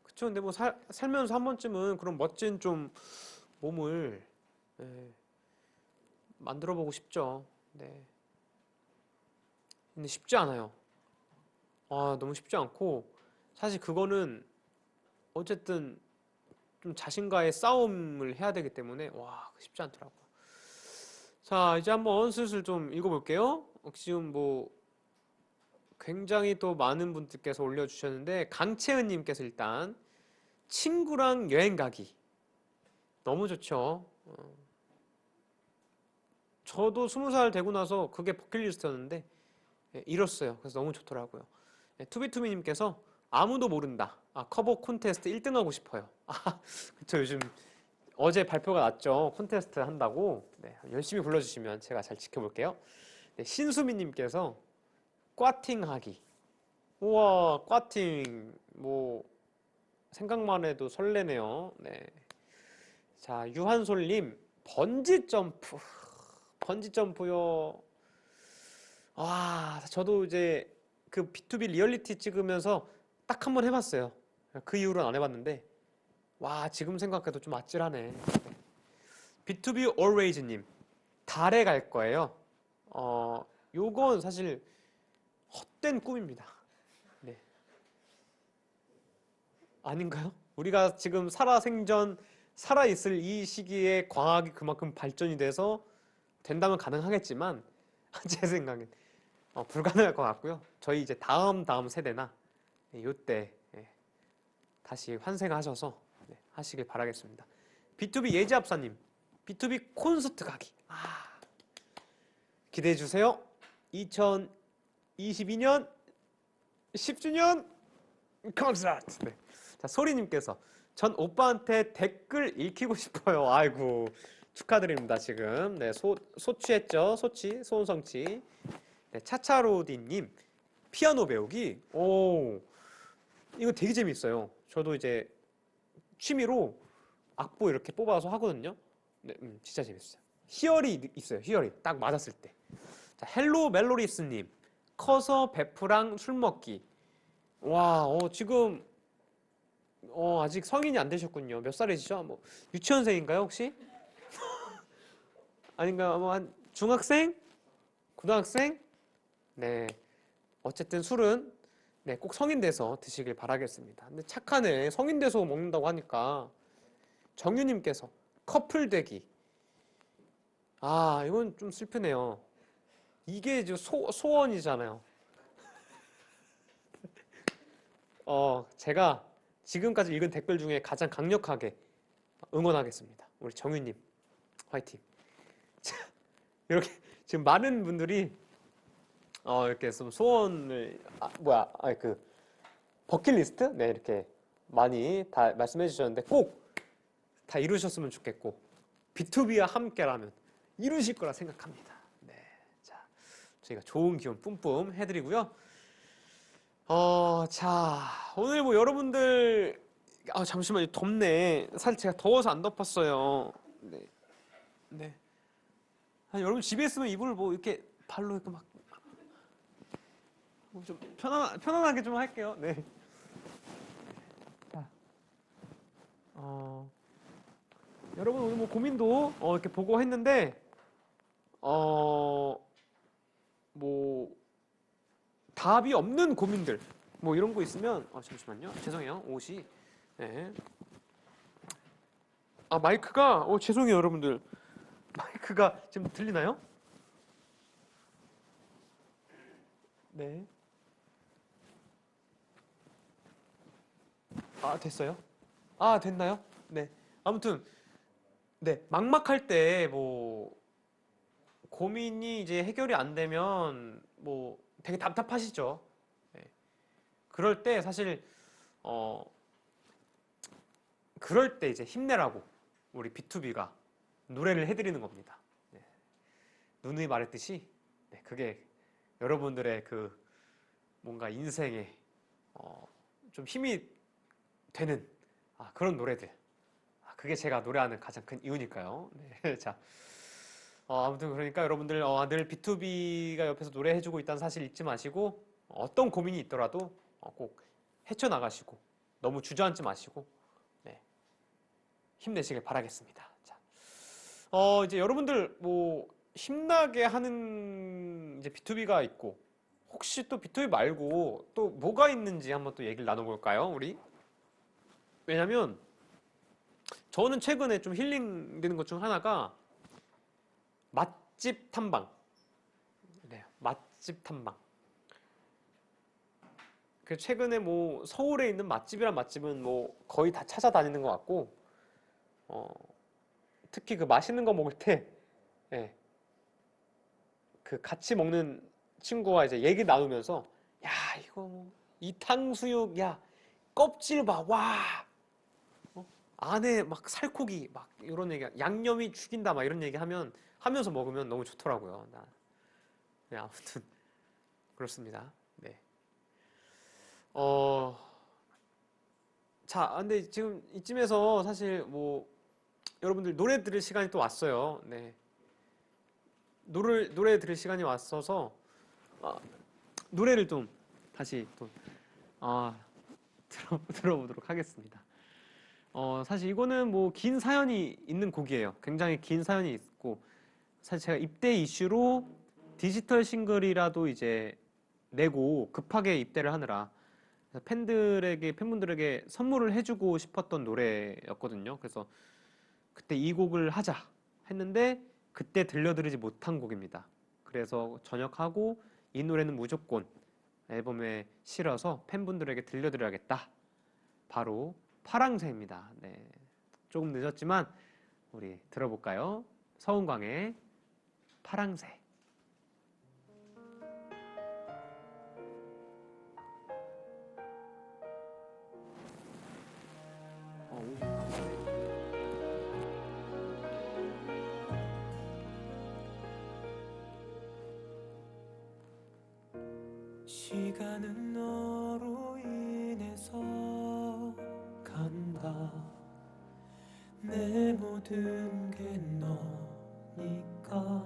S1: 그쵸. 근데 뭐 살면서 한 번쯤은 그런 멋진 좀 몸을 만들어 보고 싶죠. 네. 근데 쉽지 않아요. 너무 쉽지 않고 사실 그거는 어쨌든 좀 자신과의 싸움을 해야 되기 때문에 쉽지 않더라고요. 자, 이제 한번 슬슬 좀 읽어볼게요. 지금 뭐 굉장히 또 많은 분들께서 올려주셨는데 강채은님께서 일단 친구랑 여행 가기 너무 좋죠. 저도 20살 되고 나서 그게 버킷리스트였는데 이뤘어요. 그래서 너무 좋더라고요. 투비투비님께서 아무도 모른다. 커버 콘테스트 1등 하고 싶어요. 그쵸. 요즘 어제 발표가 났죠. 콘테스트 한다고. 네, 열심히 불러주시면 제가 잘 지켜볼게요. 네, 신수미님께서 꽈팅 하기. 우와, 꽈팅. 뭐 생각만 해도 설레네요. 네. 자, 유한솔님 번지 점프. 번지 점프요. 저도 이제 그 B2B 리얼리티 찍으면서 딱 한 번 해봤어요. 그 이후로는 안 해봤는데 지금 생각해도 좀 아찔하네. B2B Always님 달에 갈 거예요. 요건 사실 헛된 꿈입니다. 네. 아닌가요? 우리가 지금 살아있을 이 시기에 과학이 그만큼 발전이 돼서 된다면 가능하겠지만 제 생각엔 불가능할 것 같고요. 저희 이제 다음 세대나 요때 다시 환생하셔서 하시길 바라겠습니다. B2B 예지합사님 B2B 콘서트 가기. 기대해 주세요. 2022년 10주년 콘서트. 네. 자, 소리님께서 전 오빠한테 댓글 읽히고 싶어요. 아이고 축하드립니다. 지금 소취했죠. 소은성취. 네, 차차로디님 피아노 배우기. 오, 이거 되게 재밌어요. 저도 이제 취미로 악보 이렇게 뽑아서 하거든요. 네, 진짜 재밌어요. 희열이 있어요. 희열이 딱 맞았을 때. 자, 헬로 멜로리스님, 커서 베프랑 술 먹기. 와, 지금 아직 성인이 안 되셨군요. 몇 살이시죠? 뭐 유치원생인가요 혹시? 아닌가? 뭐 한 중학생? 고등학생? 네. 어쨌든 술은 네, 꼭 성인 돼서 드시길 바라겠습니다. 근데 착하네. 성인 돼서 먹는다고 하니까 정유님께서 커플 되기. 아, 이건 좀 슬프네요. 이게 이제 소원이잖아요. 제가 지금까지 읽은 댓글 중에 가장 강력하게 응원하겠습니다. 우리 정유님, 화이팅. 자, 이렇게 지금 많은 분들이 이렇게 좀 소원을 그 버킷리스트 네 이렇게 많이 다 말씀해 주셨는데 꼭 다 이루셨으면 좋겠고 B2B와 함께라면 이루실 거라 생각합니다. 네, 자 저희가 좋은 기운 뿜뿜 해드리고요. 자 오늘 뭐 여러분들 잠시만요 덥네. 사실 제가 더워서 안 덮었어요. 네, 네. 여러분 집에 있으면 이불 뭐 이렇게 발로 이렇게 막 좀 편안하게 좀 할게요. 네. 자, 여러분 오늘 뭐 고민도 이렇게 보고 했는데, 뭐 답이 없는 고민들, 뭐 이런 거 있으면, 잠시만요. 죄송해요. 옷이. 네. 마이크가, 죄송해요, 여러분들. 마이크가 지금 들리나요? 네. 됐어요? 됐나요? 네. 아무튼, 네. 막막할 때, 뭐, 고민이 이제 해결이 안 되면, 뭐, 되게 답답하시죠? 네. 그럴 때 사실, 어, 그럴 때 이제 힘내라고 우리 B2B가 노래를 해드리는 겁니다. 네. 누누이 말했듯이, 네. 그게 여러분들의 그 뭔가 인생에, 좀 힘이 되는, 그런 노래들. 그게 제가 노래하는 가장 큰 이유니까요. 네. 자, 아무튼 그러니까 여러분들 늘 B2B가 옆에서 노래해주고 있다는 사실 잊지 마시고 어떤 고민이 있더라도 꼭 헤쳐나가시고 너무 주저앉지 마시고 네, 힘내시길 바라겠습니다. 자, 이제 여러분들 뭐 힘나게 하는 이제 B2B가 있고 혹시 또 B2B 말고 또 뭐가 있는지 한번 또 얘기를 나눠볼까요, 우리? 왜냐면 저는 최근에 좀 힐링되는 것 중 하나가 맛집 탐방. 네, 맛집 탐방. 그 최근에 뭐 서울에 있는 맛집이란 맛집은 뭐 거의 다 찾아다니는 것 같고, 어, 특히 그 맛있는 거 먹을 때, 예, 그 같이 먹는 친구와 이제 얘기 나누면서, 야, 이거 뭐, 이 탕수육, 야, 껍질 봐, 와, 안에 막 살코기, 막 이런 얘기, 양념이 죽인다, 막 이런 얘기 하면서 먹으면 너무 좋더라고요. 네, 아무튼, 그렇습니다. 네. 어, 근데 지금 이쯤에서 사실 뭐 여러분들 노래 들을 시간이 또 왔어요. 네. 노래 들을 시간이 왔어서 아, 노래를 좀 다시 또 아, 들어보도록 하겠습니다. 사실 이거는 뭐 긴 사연이 있는 곡이에요. 굉장히 긴 사연이 있고 사실 제가 입대 이슈로 디지털 싱글이라도 이제 내고 급하게 입대를 하느라 팬분들에게 선물을 해주고 싶었던 노래였거든요. 그래서 그때 이 곡을 하자 했는데 그때 들려드리지 못한 곡입니다. 그래서 전역하고 이 노래는 무조건 앨범에 실어서 팬분들에게 들려드려야겠다. 바로 파랑새입니다. 네. 조금 늦었지만 우리 들어볼까요? 서은광의 파랑새.
S2: 시간은 너로 인해서 간다. 모든 게 너니까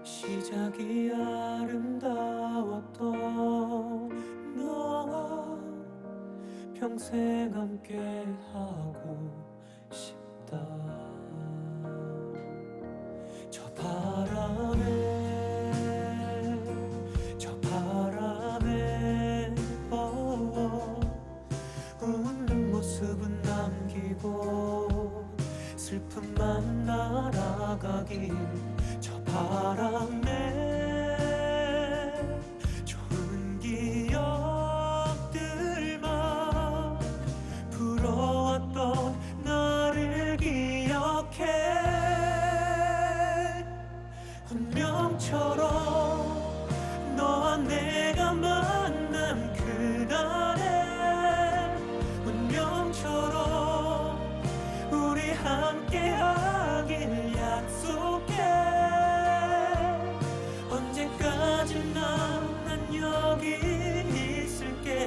S2: 시작이 아름다웠던 너와 평생 함께 하고 싶다. 저 바람에 웃는 모습은 남기고 슬픔만 날아가길. 저 바람에 좋은 기억들만 불어왔던 나를 기억해. 운명처럼 너와 내가 만난 그날에 운명처럼 우리 함께하길 약속해. 언제까지나 난 여기 있을게.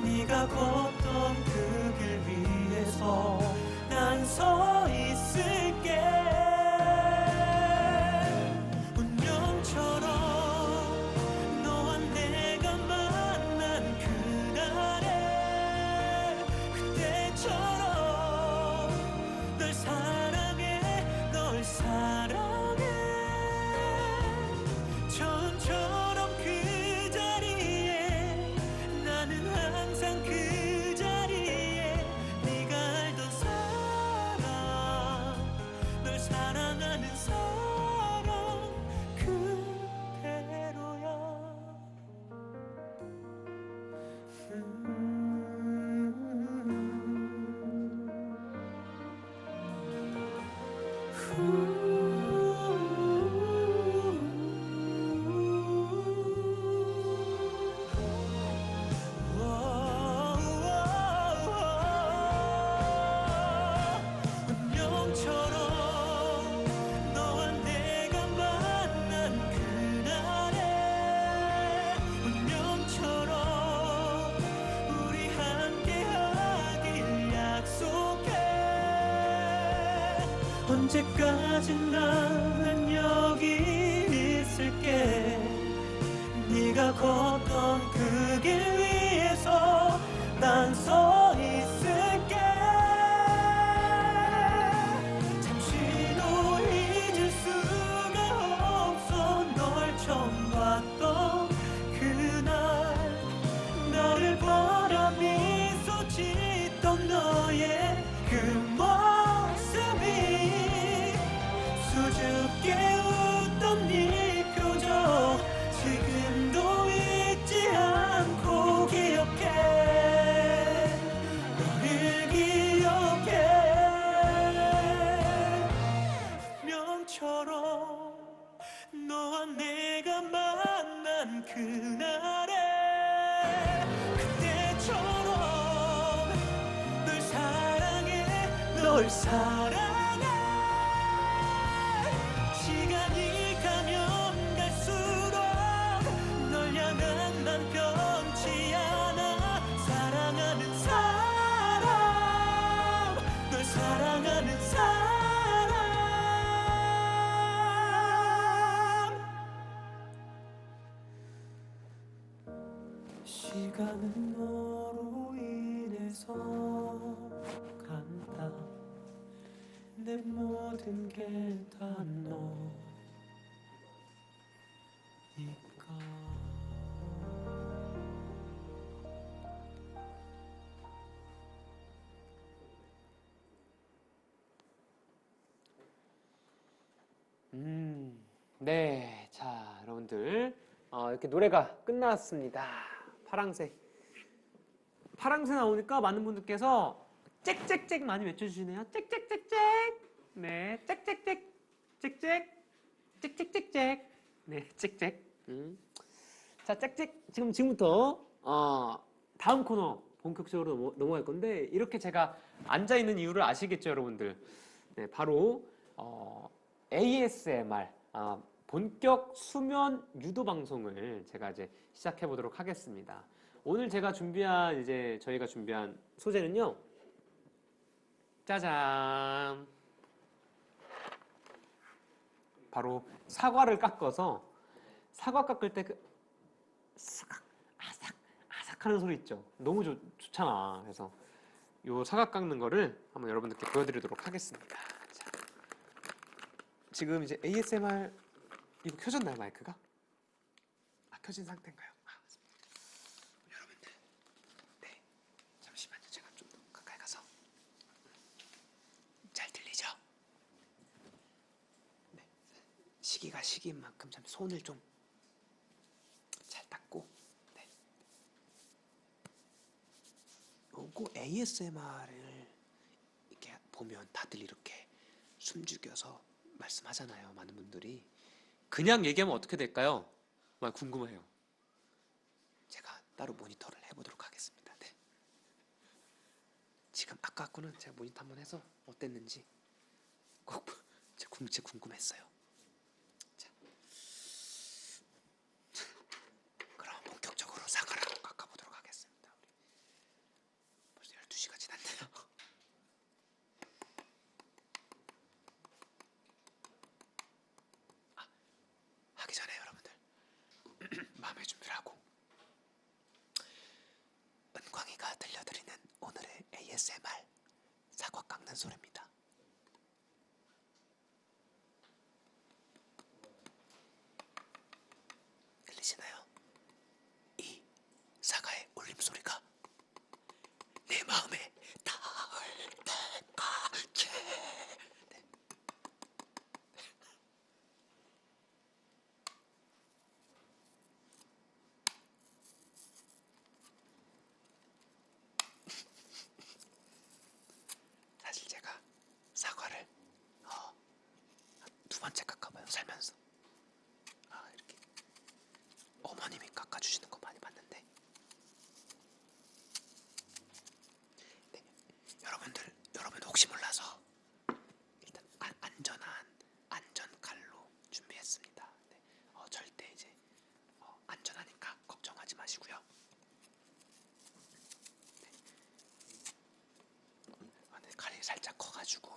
S2: 네가 걷던 그 길 위에서 난 서 있을게. 운명처럼 너와 내가 만난 그날에 그때처럼 널 사랑해 널 사랑해. 처음처럼 그 자리에 나는 항상 그 자리에 네가 알던 사랑 널 사랑하는 사랑 그대로야. 운명처럼 너와 내가 만난 그날에 운명처럼 우리 함께하길 약속해. 언제까지나 난 여기 있을게. 네가 걷던 그 길 위에서 난 서 있을게. 잠시도 잊을 수가 없어 널 처음 봤던 그날. 나를 바라 미소 짓던 너의 그 모습이 수줍게 웃던 네 표정 지금도 잊지 않고 기억해. 너를 기억해. 운명처럼 너와 내가 만난 그날에 그때처럼 널 사랑해 널 사랑해. 시간이 가면 갈수록 널 향한 난 변치 않아. 사랑하는 사람 널 사랑하는 사람. 시간은 너로 인해서 간다. 내 모든 게 다 너니까.
S1: 네, 자 여러분들 이렇게 노래가 끝났습니다. 파랑새. 파랑새 나오니까 많은 분들께서 짹짹짹 많이 외쳐주시네요. 짹짹짹짹. 네, 짹짹짹, 짹짹, 짹짹짹짹. 네, 짹짹. 자, 짹짹. 지금부터 다음 코너 본격적으로 넘어갈 건데 이렇게 제가 앉아 있는 이유를 아시겠죠, 여러분들? 네, 바로 ASMR. 본격 수면 유도 방송을 제가 이제 시작해 보도록 하겠습니다. 오늘 제가 준비한 저희가 준비한 소재는요. 짜잔. 바로 사과를 깎아서 사과 깎을 때 그 아삭 아삭 하는 소리 있죠. 너무 좋잖아. 그래서 요 사과 깎는 거를 한번 여러분들께 보여드리도록 하겠습니다. 자, 지금 이제 ASMR 이거 켜졌나요, 마이크가? 켜진 상태인가요? 여러분들, 네, 잠시만요. 제가 좀 가까이 가서 잘 들리죠? 네, 시기가 시기인 만큼 참 손을 좀 잘 닦고, 네. 요거 ASMR을 이렇게 보면 다들 이렇게 숨죽여서 말씀하잖아요. 많은 분들이. 그냥 얘기하면 어떻게 될까요? 막 궁금해요. 제가 따로 모니터를 해보도록 하겠습니다. 네. 지금 아까 거는 제가 모니터 한번 해서 어땠는지 꼭 진짜 궁금했어요. 자, 그럼 본격적으로 사과를 한번 깎아보도록 하겠습니다. 우리 벌써 12시가 지났네요. 하기 전에 여러분들 마음의 준비를 하고 은광이가 들려드리는 오늘의 ASMR 사과 깎는 소리입니다. 들리시나요? 이 사과의 울림소리가 내 마음에 닿을 때까지. 네. 사실 제가 사과를 두 번째 깎아봐요. 살면서. 이렇게 어머님이 깎아주시는 거 많이 봤는데, 네, 여러분 혹시 몰라서 일단 안전한 안전 칼로 준비했습니다. 네, 절대 이제 안전하니까 걱정하지 마시고요. 네. 근데 칼이 살짝 커가지고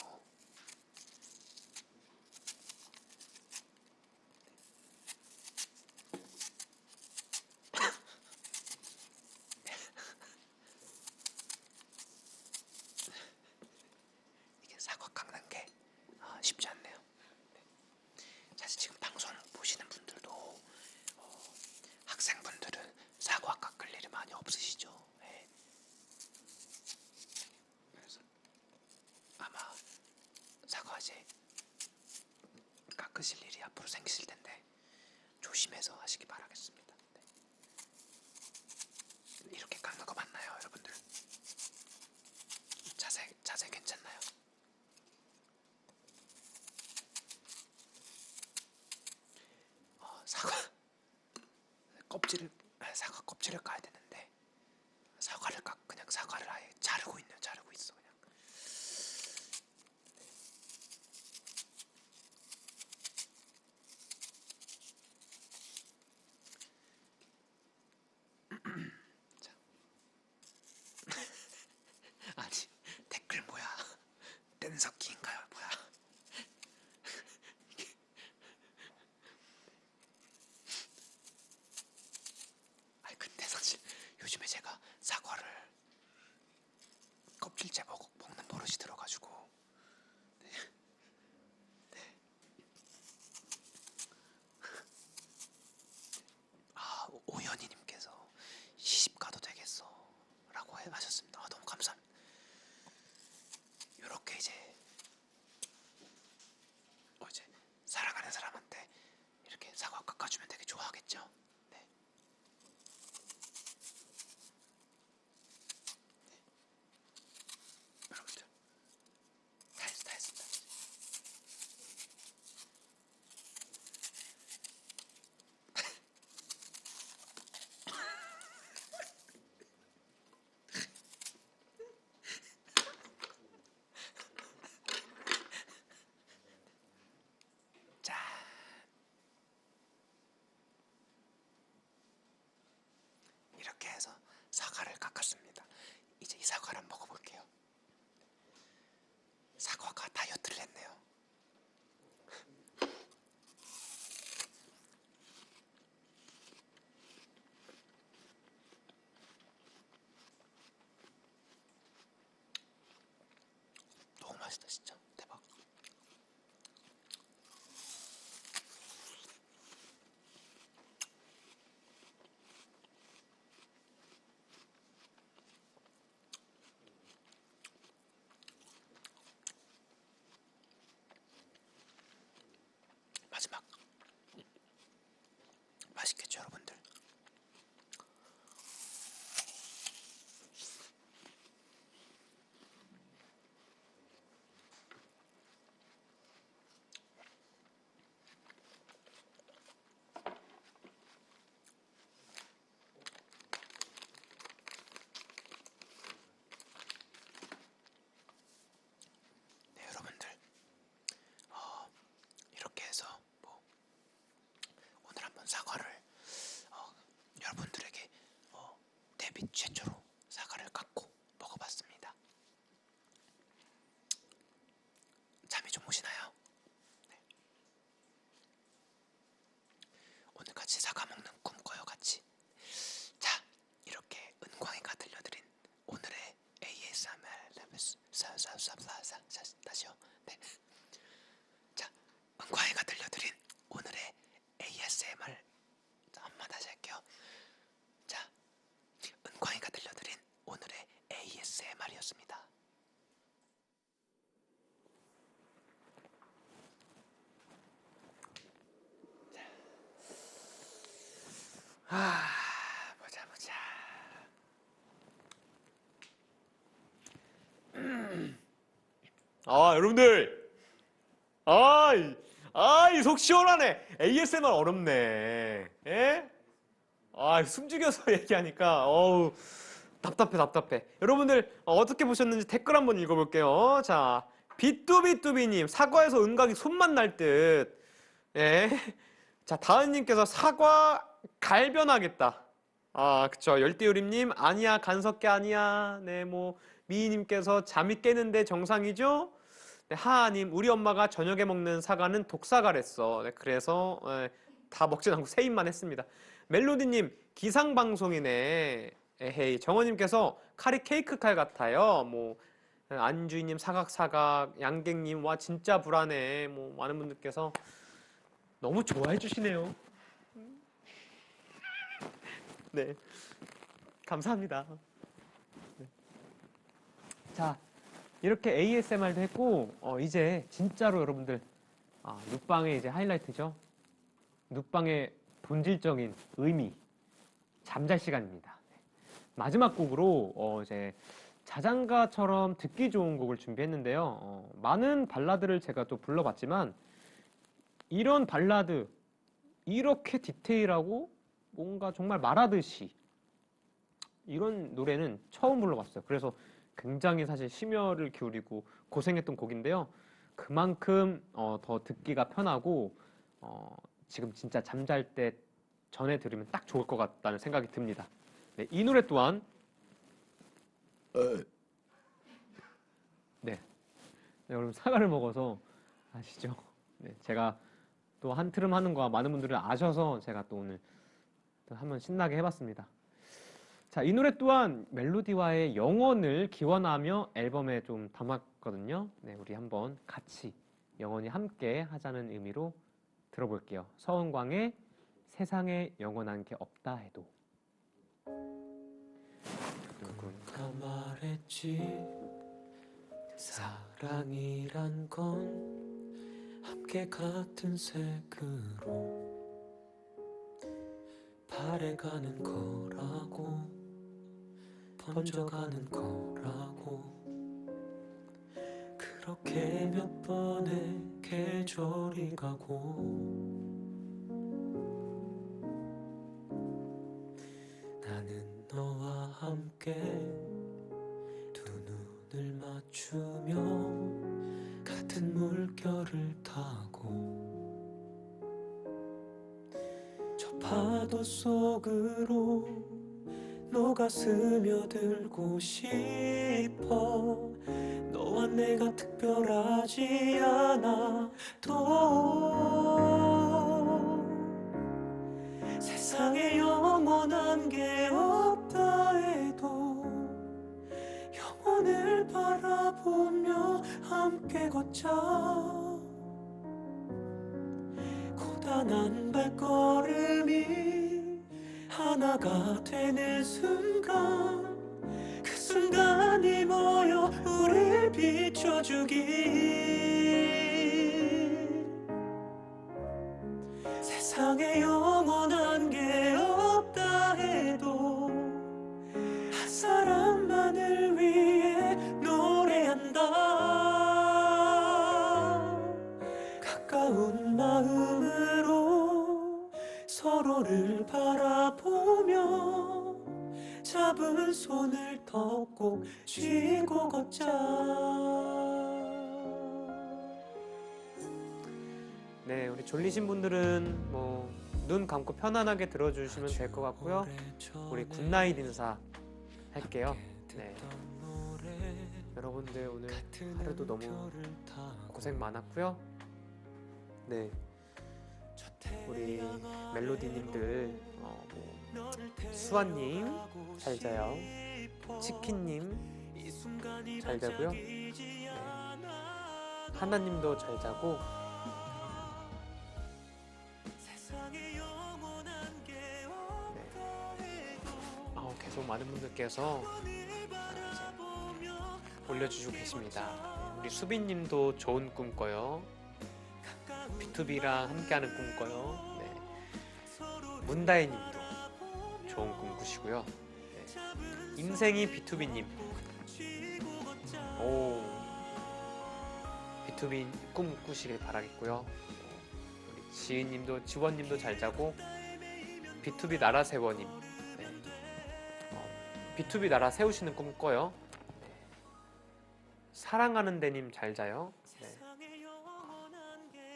S1: 이게 사과 깎는 게 쉽지 않네요. 네. 사실 지금 방송 보시는 분들도 학생분들은 사과 깎을 일이 많이 없으시죠. 네. 그래서 아마 사과제 깎으실 일이 앞으로 생기실 텐데 조심해서 하시기 바라겠습니다. 네. 이렇게 깎는 거 맞나요, 여러분들? 자세 괜찮나요? 사과 껍질을 까야 되는데 그냥 사과를 아예 자르고 있어 그냥. 자. 아니, 댓글 뭐야? 뗀석기인가요? 뭐야? 근데 사실 요즘에 제가 사과를 껍질째 보고
S3: 이렇게 해서 사과를 깎았습니다. 이제 이 사과를 한번 먹어볼게요. 사과가 다이어트를 했네요. 너무 맛있다 진짜. 대박. 마지막. 맛있겠죠 여러분들? 네 여러분들 이렇게 해서 뭐 오늘 한번 사과를 여러분들에게 데뷔 최초로 사과를 깎고 먹어봤습니다. 잠이 좀 오시나요? 네. 오늘 같이 사과 먹는 꿈 꿔요 같이. 자 이렇게 은광이가 들려드린 오늘의 ASMR 다시요. 네. 자 은광이가 들려드린 오늘의 ASMR 한번 다시 할게요. 자 은광이가 들려드린 오늘의 ASMR이었습니다. 보자.
S1: 여러분들. 이 속 시원하네. ASMR 어렵네. 예? 숨죽여서 얘기하니까, 답답해. 여러분들, 어떻게 보셨는지 댓글 한번 읽어볼게요. 자, 비뚜비뚜비님, 사과에서 은각이 손만 날 듯. 예. 자, 다은님께서 사과 갈변하겠다. 그쵸. 열대우림님, 아니야, 간섭게 아니야. 네, 미희님께서 잠이 깨는데 정상이죠? 네, 하하님, 우리 엄마가 저녁에 먹는 사과는 독사과랬어. 네, 그래서 다 먹진 않고 세입만 했습니다. 멜로디님, 기상방송이네. 에헤이. 정원님께서 칼이 케이크 칼 같아요. 안주희님, 사각사각. 양갱님, 와, 진짜 불안해. 많은 분들께서 너무 좋아해 주시네요. 네. 감사합니다. 네. 자, 이렇게 ASMR도 했고, 이제 진짜로 여러분들, 눕방의 이제 하이라이트죠. 눕방의 본질적인 의미, 잠잘 시간입니다. 네. 마지막 곡으로, 이제 자장가처럼 듣기 좋은 곡을 준비했는데요. 많은 발라드를 제가 또 불러봤지만, 이런 발라드, 이렇게 디테일하고 뭔가 정말 말하듯이 이런 노래는 처음 불러봤어요. 그래서 굉장히 사실 심혈을 기울이고 고생했던 곡인데요. 그만큼 더 듣기가 편하고 지금 진짜 잠잘 때 전에 들으면 딱 좋을 것 같다는 생각이 듭니다. 네, 이 노래 또한 네, 여러분 사과를 먹어서 아시죠? 네, 제가 또 한 트름 하는 거 많은 분들이 아셔서 제가 또 오늘 또 한번 신나게 해봤습니다. 자, 이 노래 또한 멜로디와의 영혼을 기원하며 앨범에 좀 담았거든요. 네, 우리 한번 같이 영원히 함께 하자는 의미로 들어볼게요. 서은광의 세상에 영원한 게 없다 해도.
S2: 누군가 말했지 사랑이란 건 함께 같은 색으로 바래가는 거라고 번져가는 거라고 그렇게 몇 번의 계절이 가고 나는 너와 함께 두 눈을 맞추며 같은 물결을 타고 저 파도 속으로 녹아 스며들고 싶어. 너와 내가 특별하지 않아도 세상에 영원한 게 없다 해도 영원을 바라보며 함께 걷자. 고단한 발걸음이 하나가 되는 순간, 그 순간이 모여 우릴 비춰주길. 세상에 영원한 게 없다 해도 한 사람만을 위해 노래한다. 가까운 마음으로 서로를 바라보며 잡은 손을 더 꼭 쥐고 걷자.
S1: 네, 우리 졸리신 분들은 뭐 눈 감고 편안하게 들어주시면 될 것 같고요. 우리 굿나잇 인사 할게요. 네, 여러분들 오늘 하루도 너무 고생 많았고요. 네, 우리 멜로디님들, 수아님 잘 자요. 치킨님 잘 자고요. 네, 하나님도 잘 자고. 계속 많은 분들께서 올려주시고 계십니다. 우리 수빈님도 좋은 꿈 꿔요. B2B랑 함께하는 꿈 꿔요. 네. 문다혜님도 좋은 꿈 꾸시고요. 네. 인생이 B2B님, 오, B2B 꿈 꾸시길 바라겠고요. 우리 지은님도, 지원님도 잘 자고, B2B 나라세워님, B2B 나라 세우시는 꿈 꿔요. 네. 사랑하는 데님 잘 자요. 네.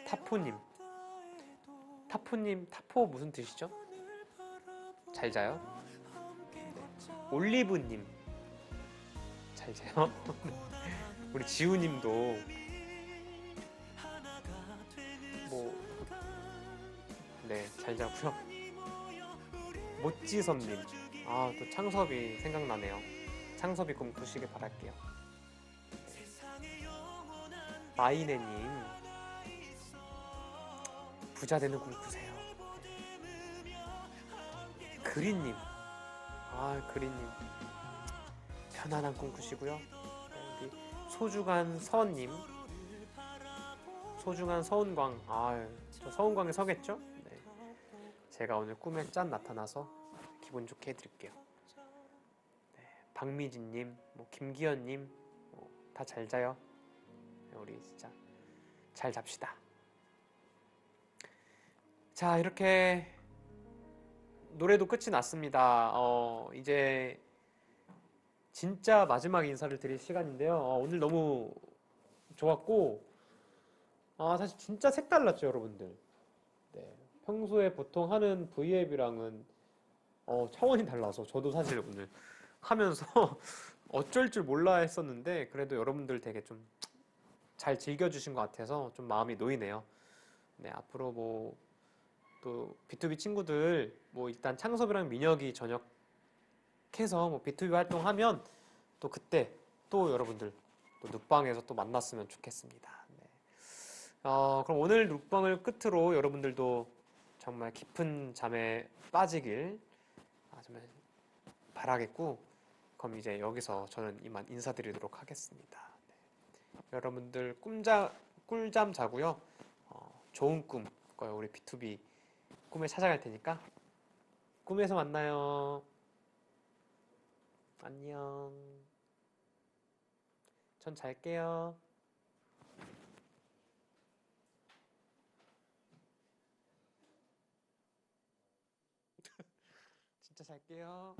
S1: 타포님, 타포 무슨 뜻이죠? 잘 자요. 네. 올리브님 잘 자요. 우리 지우님도 네, 잘 자고요. 모찌섭님, 또 창섭이 생각나네요. 창섭이 꿈 꾸시길 바랄게요. 마이네님, 부자 되는 꿈 꾸세요. 그린님, 그린님 편안한 꿈 꾸시고요. 우리 소중한 서원님, 소중한 서운광, 저 서운광에 서겠죠? 네. 제가 오늘 꿈에 짠 나타나서 기분 좋게 해드릴게요. 네. 박미진님, 김기현님, 다 잘 자요. 네, 우리 진짜 잘 잡시다. 자, 이렇게 노래도 끝이 났습니다. 이제 진짜 마지막 인사를 드릴 시간인데요. 오늘 너무 좋았고, 사실 진짜 색달랐죠, 여러분들. 네, 평소에 보통 하는 V앱이랑은 차원이 달라서 저도 사실 오늘 하면서 어쩔 줄 몰라 했었는데, 그래도 여러분들 되게 좀 잘 즐겨주신 것 같아서 좀 마음이 놓이네요. 네, 앞으로 또 B2B 친구들 일단 창섭이랑 민혁이 전역해서 B2B 활동하면 또 그때 또 여러분들 또 눕방에서 또 만났으면 좋겠습니다. 네. 그럼 오늘 눕방을 끝으로 여러분들도 정말 깊은 잠에 빠지길 정말 바라겠고, 그럼 이제 여기서 저는 이만 인사드리도록 하겠습니다. 네. 여러분들 꿀잠 자고요. 좋은 꿈 꿔요. 우리 B2B 꿈에 찾아갈 테니까 꿈에서 만나요. 안녕. 전 잘게요. 진짜 잘게요.